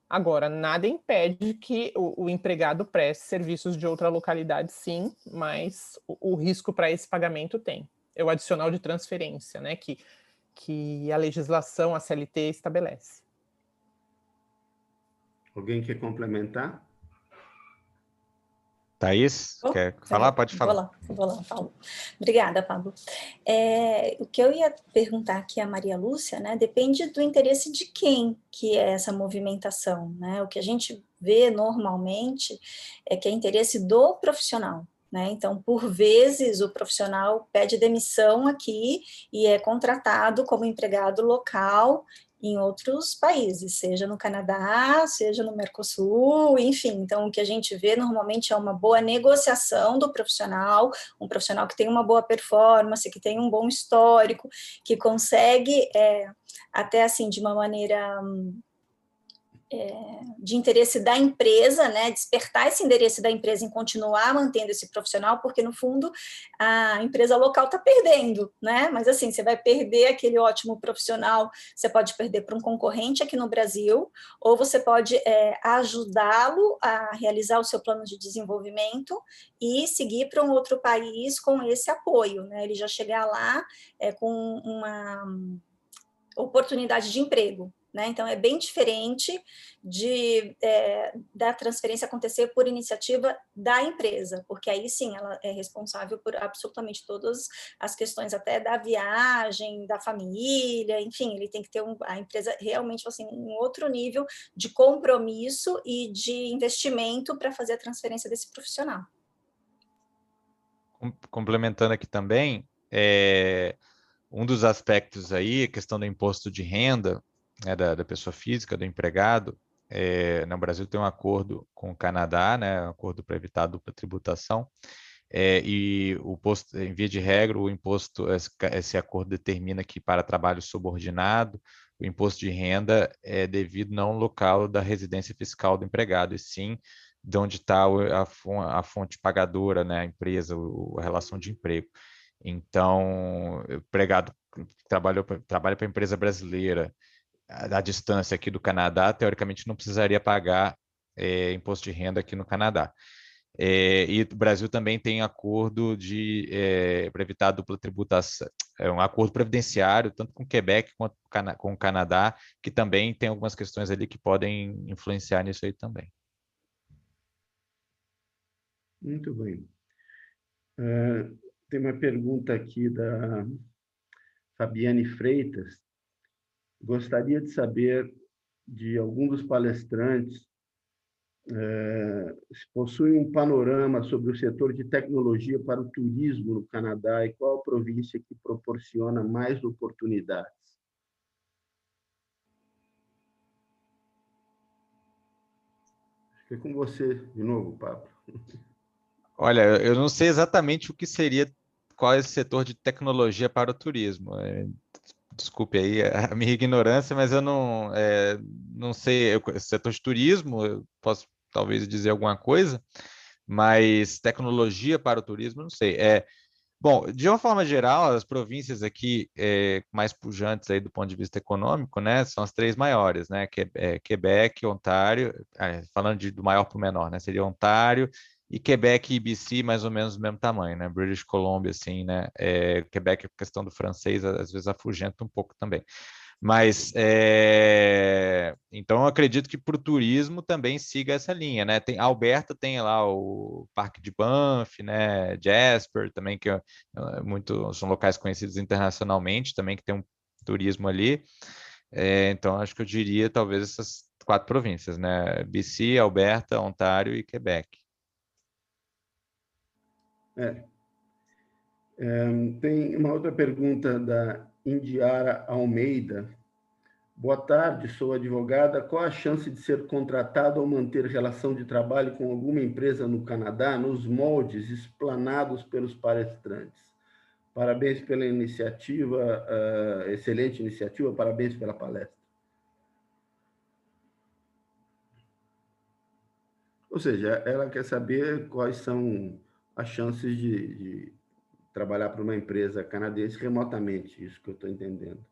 Agora, nada impede que o empregado preste serviços de outra localidade, sim, mas o risco para esse pagamento tem. É o adicional de transferência, né, que a legislação, a CLT, estabelece.
Alguém quer complementar?
Thaís, quer falar? Pode falar.
Vou lá, Paulo. Obrigada, Pablo. O que eu ia perguntar aqui à Maria Lúcia, né, depende do interesse de quem que é essa movimentação, né? O que a gente vê normalmente é que é interesse do profissional, né? Então, por vezes, o profissional pede demissão aqui e é contratado como empregado local em outros países, seja no Canadá, seja no Mercosul, enfim. Então, o que a gente vê normalmente é uma boa negociação do profissional, um profissional que tem uma boa performance, que tem um bom histórico, que consegue, até assim, de uma maneira de interesse da empresa, né, despertar esse interesse da empresa em continuar mantendo esse profissional, porque, no fundo, a empresa local está perdendo, né, mas, assim, você vai perder aquele ótimo profissional, você pode perder para um concorrente aqui no Brasil, ou você pode ajudá-lo a realizar o seu plano de desenvolvimento e seguir para um outro país com esse apoio, né, ele já chegar lá com uma oportunidade de emprego, né? Então, é bem diferente da transferência acontecer por iniciativa da empresa, porque aí sim, ela é responsável por absolutamente todas as questões, até da viagem, da família, enfim, ele tem que ter a empresa realmente assim, um outro nível de compromisso e de investimento para fazer a transferência desse profissional.
Complementando aqui também, um dos aspectos aí, a questão do imposto de renda, né, da pessoa física, do empregado. No Brasil tem um acordo com o Canadá, né, um acordo para evitar a dupla tributação, e o posto, em via de regra, o imposto, esse acordo determina que para trabalho subordinado, o imposto de renda é devido não ao local da residência fiscal do empregado, e sim de onde está a fonte pagadora, né, a empresa, a relação de emprego. Então, o empregado trabalha para a empresa brasileira, à distância aqui do Canadá, teoricamente não precisaria pagar imposto de renda aqui no Canadá. E o Brasil também tem acordo para evitar a dupla tributação, um acordo previdenciário, tanto com o Quebec quanto com o Canadá, que também tem algumas questões ali que podem influenciar nisso aí também.
Muito bem. Tem uma pergunta aqui da Fabiane Freitas. Gostaria de saber de algum dos palestrantes se possui um panorama sobre o setor de tecnologia para o turismo no Canadá e qual a província que proporciona mais oportunidades. Acho que é com você de novo, Pablo.
Olha, eu não sei exatamente o que seria, qual é esse setor de tecnologia para o turismo. Desculpe aí a minha ignorância, mas eu não sei. Setor de turismo, eu posso talvez dizer alguma coisa, mas tecnologia para o turismo, não sei. Bom, de uma forma geral, as províncias aqui mais pujantes aí do ponto de vista econômico, né, são as três maiores, né, Quebec, Ontário, falando do maior para o menor, né, seria Ontário, e Quebec e BC mais ou menos do mesmo tamanho, né, British Columbia, assim, né, Quebec, a questão do francês, às vezes afugenta um pouco também. Mas, então, eu acredito que para o turismo também siga essa linha, né? A Alberta tem lá o Parque de Banff, né? Jasper também, que são locais conhecidos internacionalmente, também que tem um turismo ali. Então, acho que eu diria talvez essas 4 províncias, né? BC, Alberta, Ontário e Quebec.
Tem uma outra pergunta da Indiara Almeida. Boa tarde, sou advogada. Qual a chance de ser contratado ou manter relação de trabalho com alguma empresa no Canadá nos moldes explanados pelos palestrantes? Parabéns pela iniciativa, excelente iniciativa, parabéns pela palestra. Ou seja, ela quer saber quais são as chances de trabalhar para uma empresa canadense remotamente, isso que eu estou entendendo.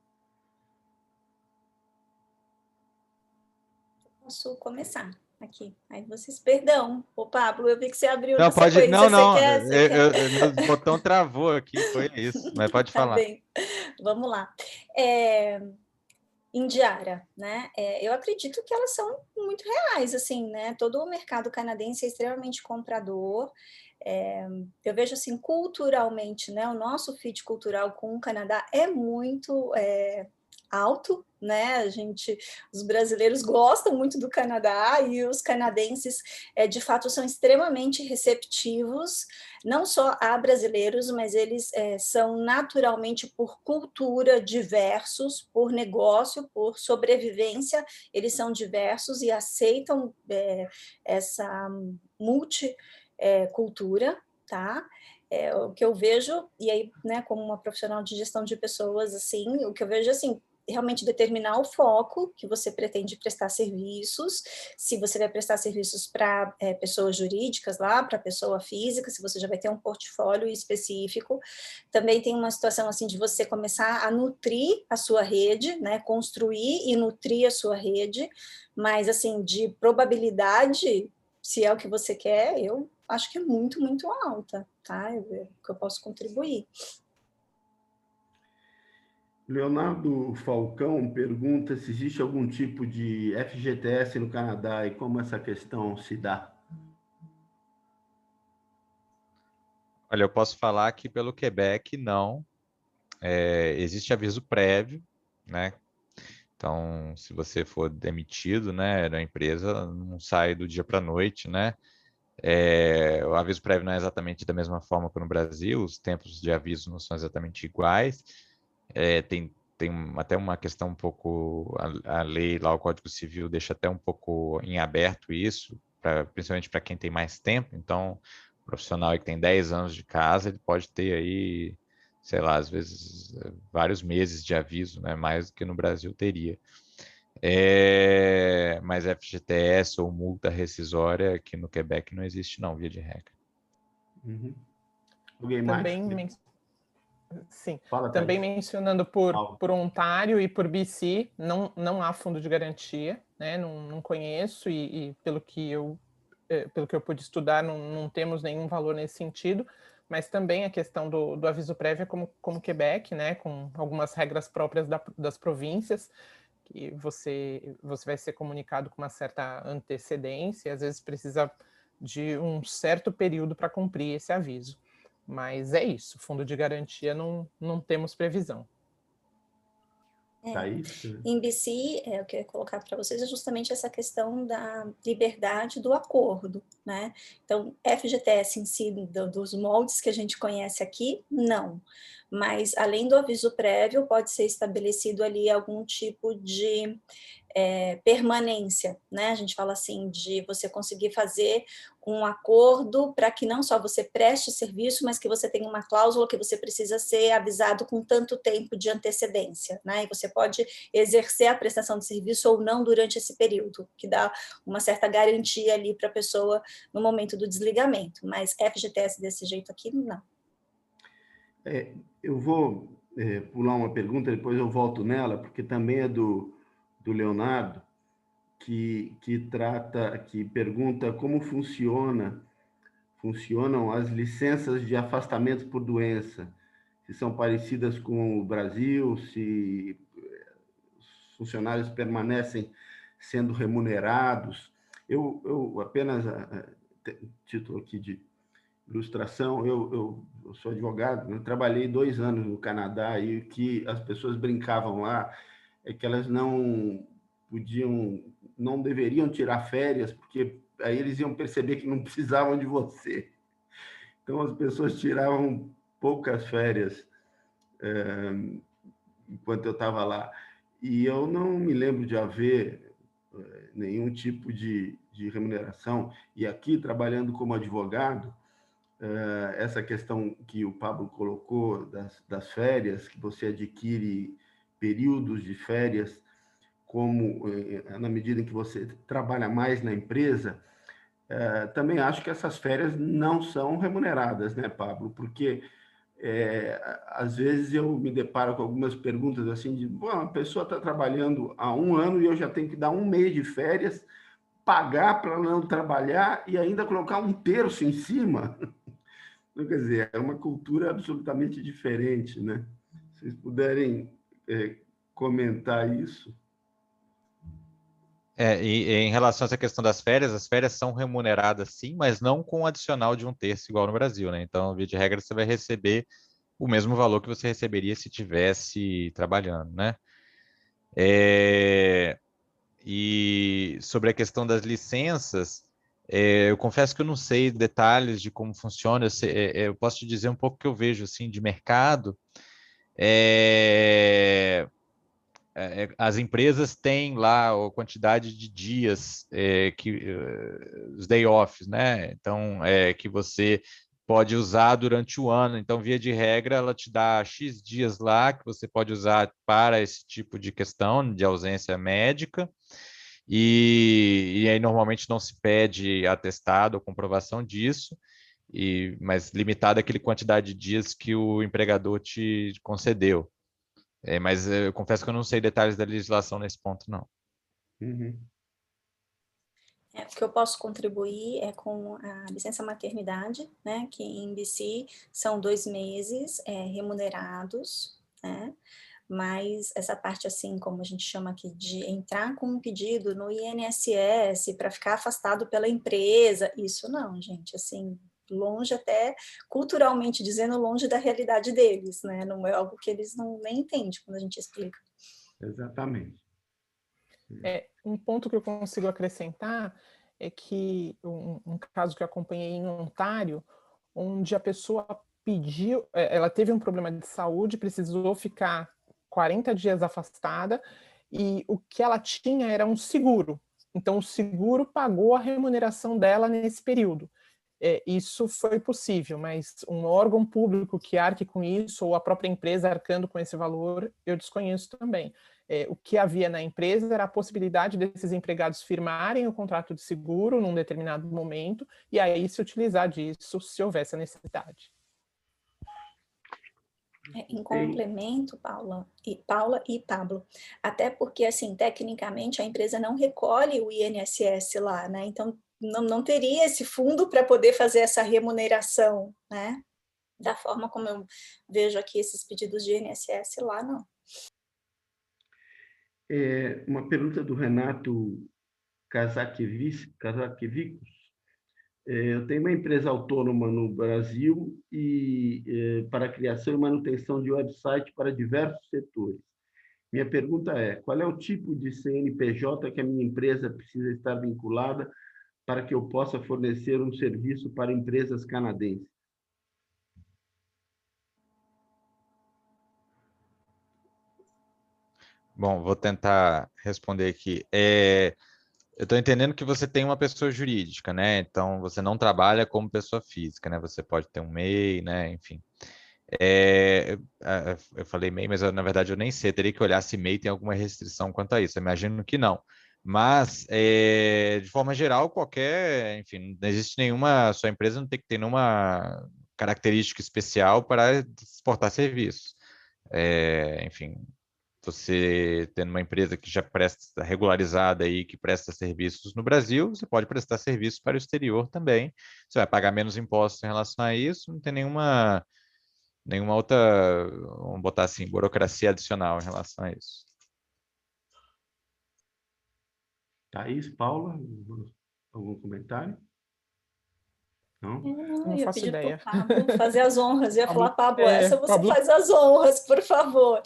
Posso começar aqui. Aí vocês, perdão, ô Pablo, eu vi que você abriu
Não,
na sequência.
não,
Você quer?
meu botão travou aqui, foi isso, mas pode
Tá
falar.
bem, vamos lá. Indiara, né? Eu acredito que elas são muito reais, assim, né? Todo o mercado canadense é extremamente comprador. Eu vejo assim, culturalmente, né? O nosso fit cultural com o Canadá é muito alto, né? Os brasileiros gostam muito do Canadá e os canadenses, de fato, são extremamente receptivos, não só a brasileiros, mas eles são naturalmente, por cultura, diversos, por negócio, por sobrevivência, eles são diversos e aceitam essa multicultura, tá? O que eu vejo, e aí, né, como uma profissional de gestão de pessoas, assim, o que eu vejo, assim, realmente determinar o foco que você pretende prestar serviços, se você vai prestar serviços para pessoas jurídicas lá, para pessoa física, se você já vai ter um portfólio específico. Também tem uma situação assim de você começar a nutrir a sua rede, né, construir e nutrir a sua rede, mas assim, de probabilidade, se é o que você quer, eu acho que é muito, muito alta, tá? Que eu posso contribuir.
Leonardo Falcão pergunta se existe algum tipo de FGTS no Canadá e como essa questão se dá.
Olha, eu posso falar que pelo Quebec, não. Existe aviso prévio, né? Então, se você for demitido, né, da empresa, não sai do dia para a noite, né? O aviso prévio não é exatamente da mesma forma que no Brasil, os tempos de aviso não são exatamente iguais. Tem até uma questão um pouco, a lei lá, o Código Civil deixa até um pouco em aberto isso, principalmente para quem tem mais tempo. Então, o profissional que tem 10 anos de casa, ele pode ter aí, sei lá, às vezes vários meses de aviso, né, mais do que no Brasil teria. Mas FGTS ou multa rescisória aqui no Quebec não existe não, via de regra.
Uhum. Alguém mais?
Sim,
Fala,
também
Thaís.
mencionando por Ontário e por BC, não há fundo de garantia, né? Não conheço e pelo que eu pude estudar, não temos nenhum valor nesse sentido, mas também a questão do aviso prévio como Quebec, né? Com algumas regras próprias das províncias, que você vai ser comunicado com uma certa antecedência, às vezes precisa de um certo período para cumprir esse aviso. Mas é isso, fundo de garantia não temos previsão.
Thaís?
Em BC, o que eu ia colocar para vocês é justamente essa questão da liberdade do acordo, né? Então, FGTS em si, dos moldes que a gente conhece aqui, não. Mas, além do aviso prévio, pode ser estabelecido ali algum tipo de permanência, né? A gente fala assim, de você conseguir fazer um acordo para que não só você preste serviço, mas que você tenha uma cláusula que você precisa ser avisado com tanto tempo de antecedência, né? E você pode exercer a prestação de serviço ou não durante esse período, que dá uma certa garantia ali para a pessoa no momento do desligamento. Mas FGTS desse jeito aqui, não.
Eu vou pular uma pergunta, depois eu volto nela, porque também é do Leonardo, que pergunta como funcionam as licenças de afastamento por doença, se são parecidas com o Brasil, se os funcionários permanecem sendo remunerados. Eu apenas, título aqui de ilustração, eu sou advogado, eu trabalhei 2 anos no Canadá e o que as pessoas brincavam lá é que elas não deveriam tirar férias, porque aí eles iam perceber que não precisavam de você. Então, as pessoas tiravam poucas férias enquanto eu estava lá. E eu não me lembro de haver nenhum tipo de remuneração. E aqui, trabalhando como advogado, essa questão que o Pablo colocou das férias, que você adquire períodos de férias, como na medida em que você trabalha mais na empresa, também acho que essas férias não são remuneradas, né, Pablo? Porque às vezes eu me deparo com algumas perguntas assim de, bom, a pessoa está trabalhando há 1 ano e eu já tenho que dar 1 mês de férias, pagar para não trabalhar e ainda colocar 1/3 em cima. Quer dizer, é uma cultura absolutamente diferente, né? Se vocês puderem comentar isso?
E em relação a essa questão das férias, as férias são remuneradas sim, mas não com adicional de 1/3 igual no Brasil, né? Então, via de regra, você vai receber o mesmo valor que você receberia se tivesse trabalhando, né? E sobre a questão das licenças, eu confesso que eu não sei detalhes de como funciona, eu posso te dizer um pouco o que eu vejo assim de mercado. As empresas têm lá a quantidade de dias os day offs, né? Então, que você pode usar durante o ano. Então, via de regra, ela te dá X dias lá que você pode usar para esse tipo de questão de ausência médica. E aí, normalmente, não se pede atestado ou comprovação disso, mas limitado àquela quantidade de dias que o empregador te concedeu. Mas eu confesso que eu não sei detalhes da legislação nesse ponto, não.
Uhum.
O que eu posso contribuir é com a licença maternidade, né, que em BC são 2 meses remunerados, né, mas essa parte, assim, como a gente chama aqui, de entrar com um pedido no INSS para ficar afastado pela empresa, isso não, gente, assim, longe até, culturalmente dizendo, longe da realidade deles, né, não é algo que eles não nem entendem quando a gente explica.
Exatamente.
Um ponto que eu consigo acrescentar é que um caso que eu acompanhei em Ontário, onde a pessoa pediu, ela teve um problema de saúde, precisou ficar 40 dias afastada, e o que ela tinha era um seguro. Então, o seguro pagou a remuneração dela nesse período. Isso foi possível, mas um órgão público que arque com isso, ou a própria empresa arcando com esse valor, eu desconheço também. O que havia na empresa era a possibilidade desses empregados firmarem o contrato de seguro num determinado momento, e aí se utilizar disso se houvesse a necessidade.
Em complemento, Paula e Pablo, até porque, assim, tecnicamente, a empresa não recolhe o INSS lá, né? Então, não teria esse fundo para poder fazer essa remuneração, né? Da forma como eu vejo aqui esses pedidos de INSS lá, não.
Uma pergunta do Renato Kazakevicos. Eu tenho uma empresa autônoma no Brasil para a criação e manutenção de website para diversos setores. Minha pergunta é: qual é o tipo de CNPJ que a minha empresa precisa estar vinculada para que eu possa fornecer um serviço para empresas canadenses?
Bom, vou tentar responder aqui. Eu estou entendendo que você tem uma pessoa jurídica, né? Então, você não trabalha como pessoa física, né? Você pode ter um MEI, né? Enfim. Eu falei MEI, mas na verdade eu nem sei. Eu teria que olhar se MEI tem alguma restrição quanto a isso. Eu imagino que não. Mas, de forma geral, enfim, não existe nenhuma, sua empresa não tem que ter nenhuma característica especial para exportar serviços. Enfim, você tendo uma empresa que já presta regularizada aí, que presta serviços no Brasil, você pode prestar serviços para o exterior também. Você vai pagar menos impostos em relação a isso, não tem nenhuma outra, vamos botar assim, burocracia adicional em relação a isso.
Thaís, Paula, algum comentário? Não?
Eu
Não
ia
faço
pedir para o
ideia.
Pablo fazer as honras. Eu ia falar, Pablo,
É,
essa você
Pablo.
faz as honras, por favor.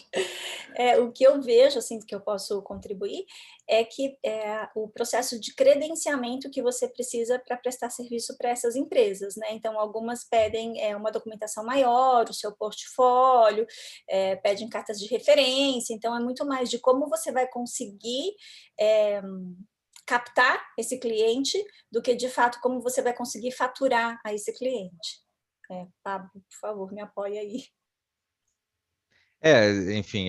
O que eu vejo, assim, que eu posso contribuir, é que o processo de credenciamento que você precisa para prestar serviço para essas empresas, né? Então, algumas pedem uma documentação maior, o seu portfólio, pedem cartas de referência, então é muito mais de como você vai conseguir captar esse cliente do que, de fato, como você vai conseguir faturar a esse cliente. Pablo, por favor, me apoia aí.
Enfim,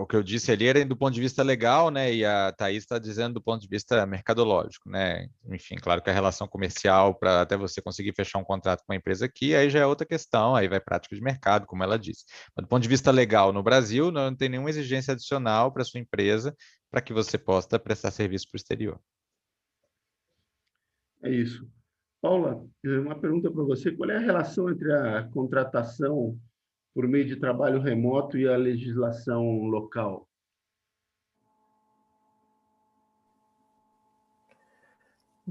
o que eu disse ali era do ponto de vista legal, né? E a Thaís está dizendo do ponto de vista mercadológico, né? Enfim, claro que a relação comercial, para até você conseguir fechar um contrato com uma empresa aqui, aí já é outra questão, aí vai prática de mercado, como ela disse. Mas do ponto de vista legal, no Brasil, não tem nenhuma exigência adicional para sua empresa para que você possa prestar serviço para o exterior.
É isso. Paula, uma pergunta para você. Qual é a relação entre a contratação por meio de trabalho remoto e a legislação local?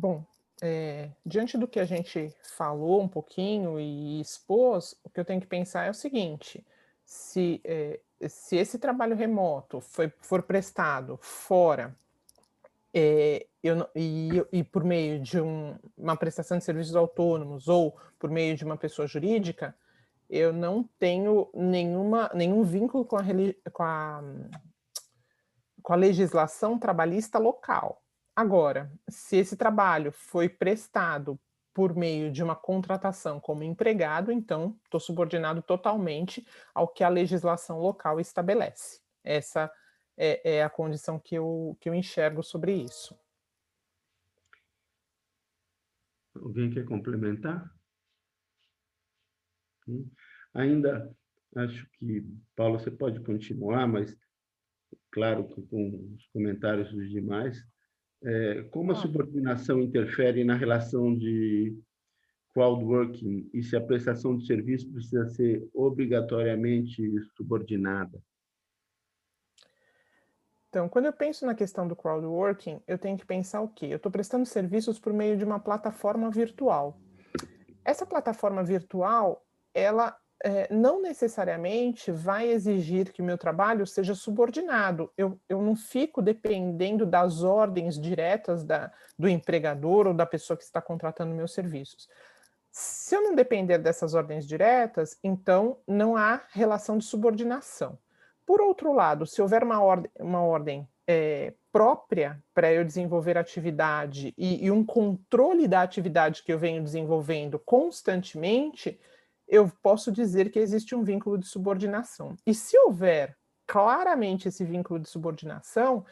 Bom, diante do que a gente falou um pouquinho e expôs, o que eu tenho que pensar é o seguinte: se esse trabalho remoto for prestado fora, e por meio de uma prestação de serviços autônomos ou por meio de uma pessoa jurídica, eu não tenho nenhum vínculo com a legislação trabalhista local. Agora, se esse trabalho foi prestado por meio de uma contratação como empregado, então estou subordinado totalmente ao que a legislação local estabelece. Essa é a condição que eu enxergo sobre isso.
Alguém quer complementar? Ainda acho que, Paulo, você pode continuar, mas, claro, com os comentários dos demais. Como a subordinação interfere na relação de crowdworking e se a prestação de serviço precisa ser obrigatoriamente subordinada?
Então, quando eu penso na questão do crowdworking, eu tenho que pensar o quê? Eu estou prestando serviços por meio de uma plataforma virtual. Essa plataforma virtual, ela não necessariamente vai exigir que o meu trabalho seja subordinado. Eu não fico dependendo das ordens diretas do empregador ou da pessoa que está contratando meus serviços. Se eu não depender dessas ordens diretas, então não há relação de subordinação. Por outro lado, se houver uma ordem própria para eu desenvolver atividade e um controle da atividade que eu venho desenvolvendo constantemente, eu posso dizer que existe um vínculo de subordinação. E se houver claramente esse vínculo de subordinação,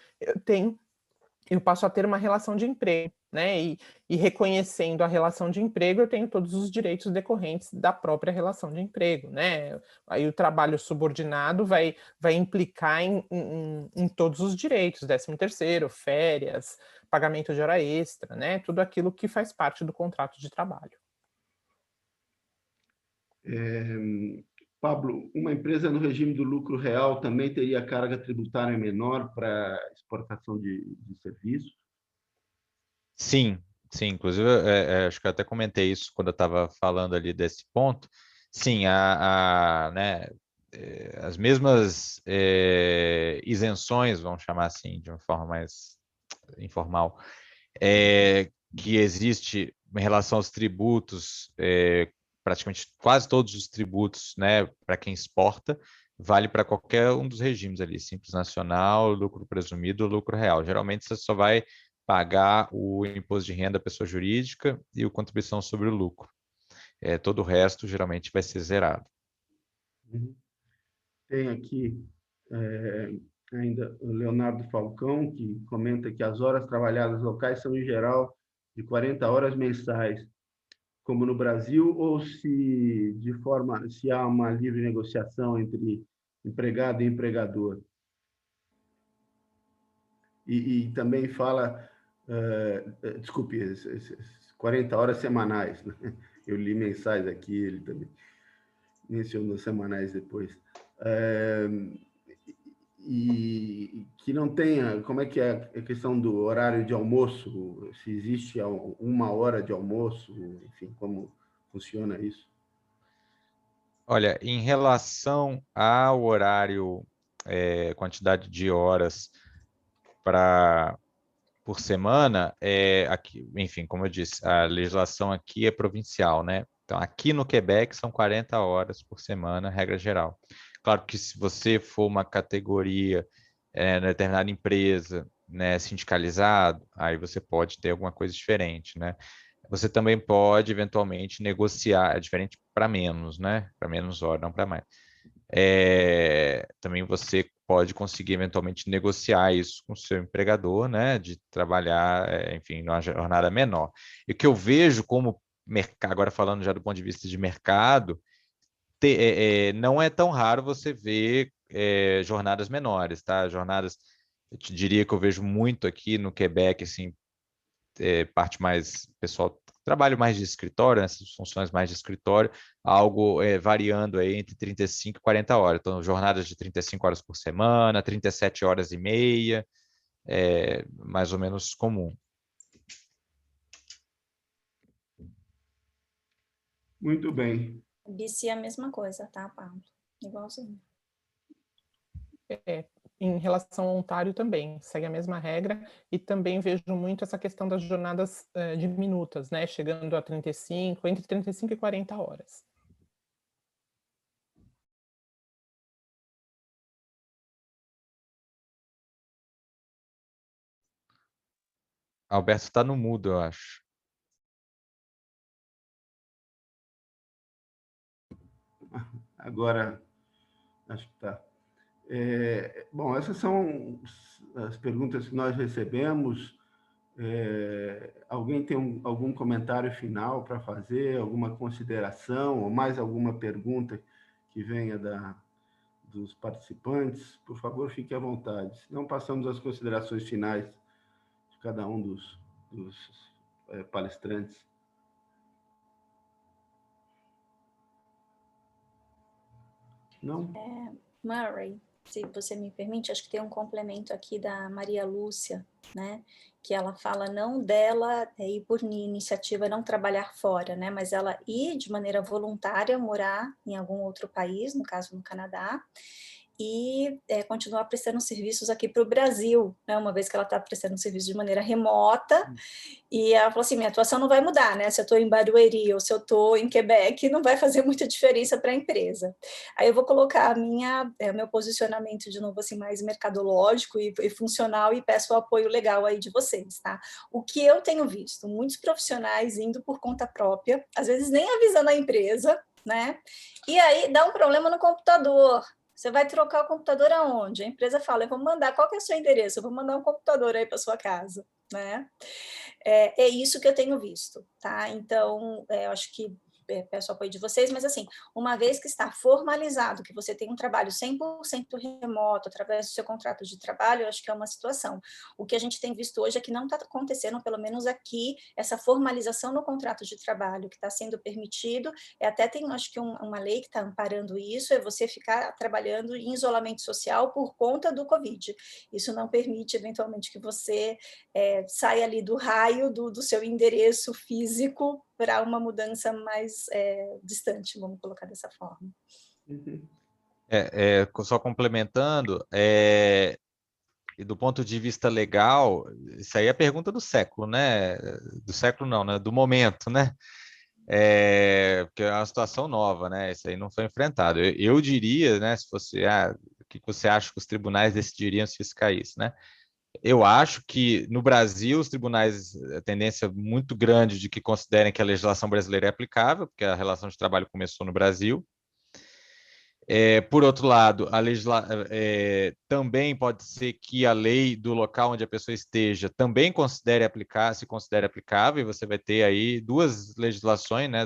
eu passo a ter uma relação de emprego, né? E reconhecendo a relação de emprego, eu tenho todos os direitos decorrentes da própria relação de emprego, né? Aí o trabalho subordinado vai implicar em todos os direitos, 13º, férias, pagamento de hora extra, né? Tudo aquilo que faz parte do contrato de trabalho.
Pablo, uma empresa no regime do lucro real também teria carga tributária menor para exportação de serviços?
Sim, sim. Inclusive, acho que eu até comentei isso quando eu estava falando ali desse ponto. Sim, né, as mesmas isenções, vamos chamar assim, de uma forma mais informal, que existe em relação aos tributos, praticamente quase todos os tributos, né, para quem exporta, vale para qualquer um dos regimes ali, Simples Nacional, lucro presumido, lucro real. Geralmente você só vai pagar o imposto de renda da pessoa jurídica e a contribuição sobre o lucro. Todo o resto geralmente vai ser zerado.
Tem aqui ainda o Leonardo Falcão, que comenta que as horas trabalhadas locais são, em geral, de 40 horas mensais, como no Brasil, ou se há uma livre negociação entre empregado e empregador. E também fala, desculpe, 40 horas semanais, né? Eu li mensais aqui, ele também mencionou semanais depois. E que não tenha, como é que é a questão do horário de almoço, se existe uma hora de almoço, enfim, como funciona isso?
Olha, em relação ao horário, quantidade de horas por semana, aqui, enfim, como eu disse, a legislação aqui é provincial, né? Então, aqui no Quebec são 40 horas por semana, regra geral. Claro que se você for uma categoria na determinada empresa, né, sindicalizado, aí você pode ter alguma coisa diferente, né? Você também pode, eventualmente, negociar, é diferente para menos, né? Para menos horas, não para mais. Também você pode conseguir, eventualmente, negociar isso com o seu empregador, né? De trabalhar, enfim, numa jornada menor. E o que eu vejo como mercado, agora falando já do ponto de vista de mercado, não é tão raro você ver jornadas menores, tá? Jornadas, eu te diria que eu vejo muito aqui no Quebec, assim, parte mais pessoal, trabalho mais de escritório, essas funções mais de escritório, algo variando aí entre 35 e 40 horas. Então, jornadas de 35 horas por semana, 37 horas e meia, mais ou menos comum.
Muito bem.
BC é a mesma coisa, tá, Pablo? Igualzinho.
Em relação ao Ontário também, segue a mesma regra, e também vejo muito essa questão das jornadas diminutas, né? Chegando a 35, entre 35 e 40 horas.
Alberto está no mudo, eu acho.
Agora, acho que está. Bom, essas são as perguntas que nós recebemos. Alguém tem algum comentário final para fazer, alguma consideração ou mais alguma pergunta que venha dos participantes? Por favor, fique à vontade. Senão passamos às considerações finais de cada um dos palestrantes. Não?
Murray, se você me permite, acho que tem um complemento aqui da Maria Lúcia, né, que ela fala não dela ir por iniciativa não trabalhar fora, né, mas ela ir de maneira voluntária morar em algum outro país, no caso no Canadá, e continuar prestando serviços aqui para o Brasil, né, uma vez que ela está prestando serviço de maneira remota, e ela falou assim, minha atuação não vai mudar, né, se eu estou em Barueri ou se eu estou em Quebec, não vai fazer muita diferença para a empresa. Aí eu vou colocar o meu posicionamento de novo assim, mais mercadológico e funcional, e peço o apoio legal aí de vocês, tá? O que eu tenho visto, muitos profissionais indo por conta própria, às vezes nem avisando a empresa, né, e aí dá um problema no computador. Você vai trocar o computador aonde? A empresa fala, eu vou mandar, qual que é o seu endereço? Eu vou mandar um computador aí para sua casa, né? É isso que eu tenho visto, tá? Então, eu acho que peço o apoio de vocês, mas assim, uma vez que está formalizado, que você tem um trabalho 100% remoto, através do seu contrato de trabalho, eu acho que é uma situação. O que a gente tem visto hoje é que não está acontecendo, pelo menos aqui, essa formalização no contrato de trabalho que está sendo permitido, até tem, acho que uma lei que está amparando isso, é você ficar trabalhando em isolamento social por conta do Covid. Isso não permite, eventualmente, que você saia ali do raio do seu endereço físico para uma mudança mais distante, vamos colocar dessa forma.
Só complementando, e do ponto de vista legal, isso aí é a pergunta do século, né? Do século não, né? Do momento, né? Porque é uma situação nova, né? Isso aí não foi enfrentado. Eu diria, né? Se fosse, o que você acha que os tribunais decidiriam se isso caísse, né? Eu acho que no Brasil os tribunais, a tendência muito grande de que considerem que a legislação brasileira é aplicável, porque a relação de trabalho começou no Brasil. Por outro lado, também pode ser que a lei do local onde a pessoa esteja também se considere aplicável, e você vai ter aí duas legislações, né,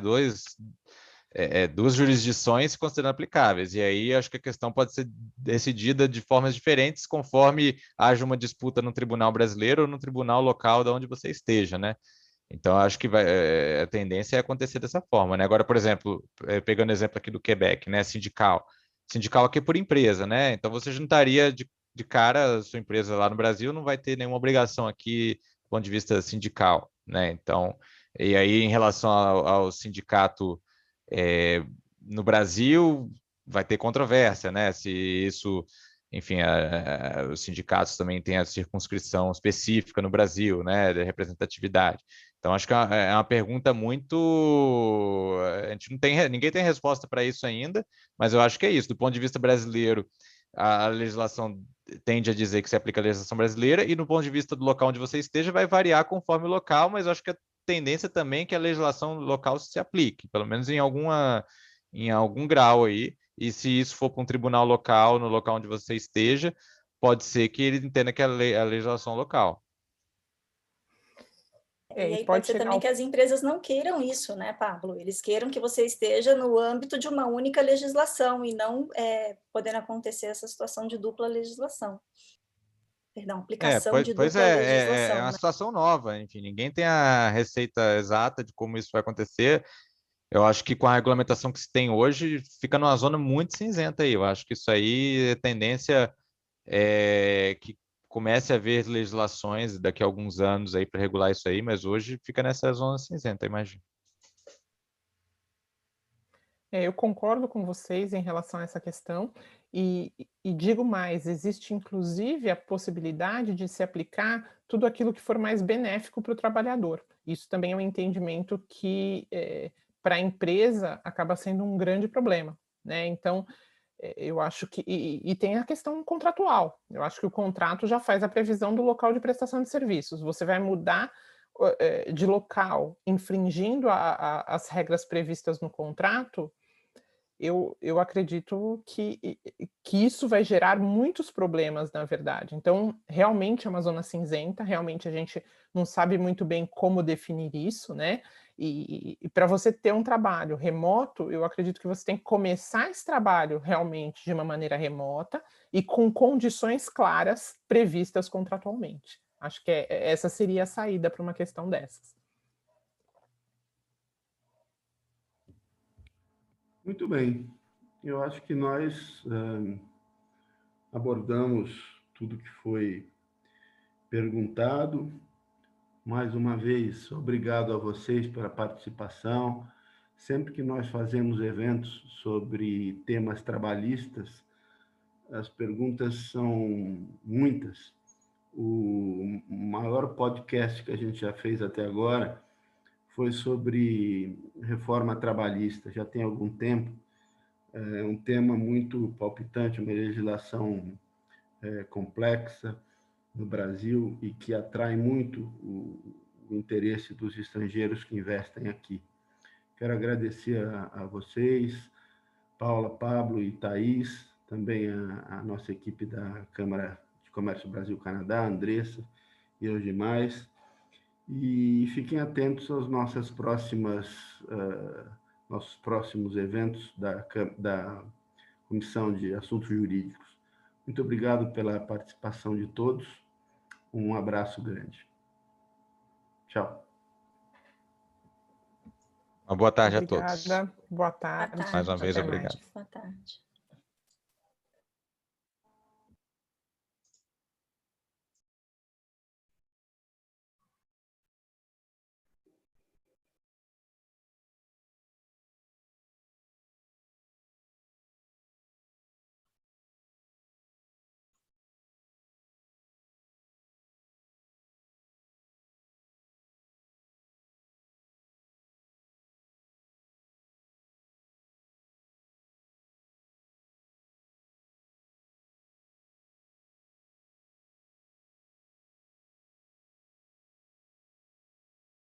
duas jurisdições se considerando aplicáveis. E aí acho que a questão pode ser decidida de formas diferentes conforme haja uma disputa no tribunal brasileiro ou no tribunal local de onde você esteja, né? Então, acho que a tendência é acontecer dessa forma, né? Agora, por exemplo, pegando o exemplo aqui do Quebec, né? Sindical aqui por empresa, né? Então, você juntaria de cara a sua empresa lá no Brasil, não vai ter nenhuma obrigação aqui do ponto de vista sindical, né? Então, e aí, em relação ao sindicato no Brasil, vai ter controvérsia, né? Se isso, enfim, os sindicatos também têm a circunscrição específica no Brasil, né? De representatividade. Então, acho que é uma pergunta muito. A gente não tem, ninguém tem resposta para isso ainda, mas eu acho que é isso. Do ponto de vista brasileiro, a legislação tende a dizer que se aplica a legislação brasileira, e no ponto de vista do local onde você esteja, vai variar conforme o local, mas eu acho que a tendência também é que a legislação local se aplique, pelo menos em algum grau aí. E se isso for para um tribunal local, no local onde você esteja, pode ser que ele entenda que é a legislação local.
E aí pode ser também que as empresas não queiram isso, né, Pablo? Eles queiram que você esteja no âmbito de uma única legislação e não podendo acontecer essa situação de dupla legislação. Perdão, aplicação de dupla legislação.
É uma situação nova, enfim, ninguém tem a receita exata de como isso vai acontecer. Eu acho que com a regulamentação que se tem hoje, fica numa zona muito cinzenta aí. Eu acho que isso aí é tendência que comece a haver legislações daqui a alguns anos aí para regular isso aí, mas hoje fica nessa zona cinzenta, imagino.
Eu concordo com vocês em relação a essa questão e digo mais, existe inclusive a possibilidade de se aplicar tudo aquilo que for mais benéfico para o trabalhador. Isso também é um entendimento que, para a empresa, acaba sendo um grande problema, né. Então, eu acho que e tem a questão contratual. Eu acho que o contrato já faz a previsão do local de prestação de serviços. Você vai mudar, de local, infringindo as regras previstas no contrato, eu acredito que isso vai gerar muitos problemas, na verdade. Então, realmente é uma zona cinzenta, realmente a gente não sabe muito bem como definir isso, né. E para você ter um trabalho remoto, eu acredito que você tem que começar esse trabalho realmente de uma maneira remota e com condições claras previstas contratualmente. Acho que essa seria a saída para uma questão dessas.
Muito bem. Eu acho que nós abordamos tudo que foi perguntado. Mais uma vez, obrigado a vocês pela participação. Sempre que nós fazemos eventos sobre temas trabalhistas, as perguntas são muitas. O maior podcast que a gente já fez até agora foi sobre reforma trabalhista, já tem algum tempo. É um tema muito palpitante, uma legislação complexa no Brasil e que atrai muito o interesse dos estrangeiros que investem aqui. Quero agradecer a vocês, Paula, Pablo e Thaís, também a nossa equipe da Câmara de Comércio Brasil-Canadá, Andressa e os demais. E fiquem atentos aos nossos próximos eventos da Comissão de Assuntos Jurídicos. Muito obrigado pela participação de todos. Um abraço grande. Tchau.
Uma boa tarde a
Obrigada.
todos.
Boa tarde.
Boa tarde.
Mais uma vez,
Até
obrigado.
mais. Boa tarde.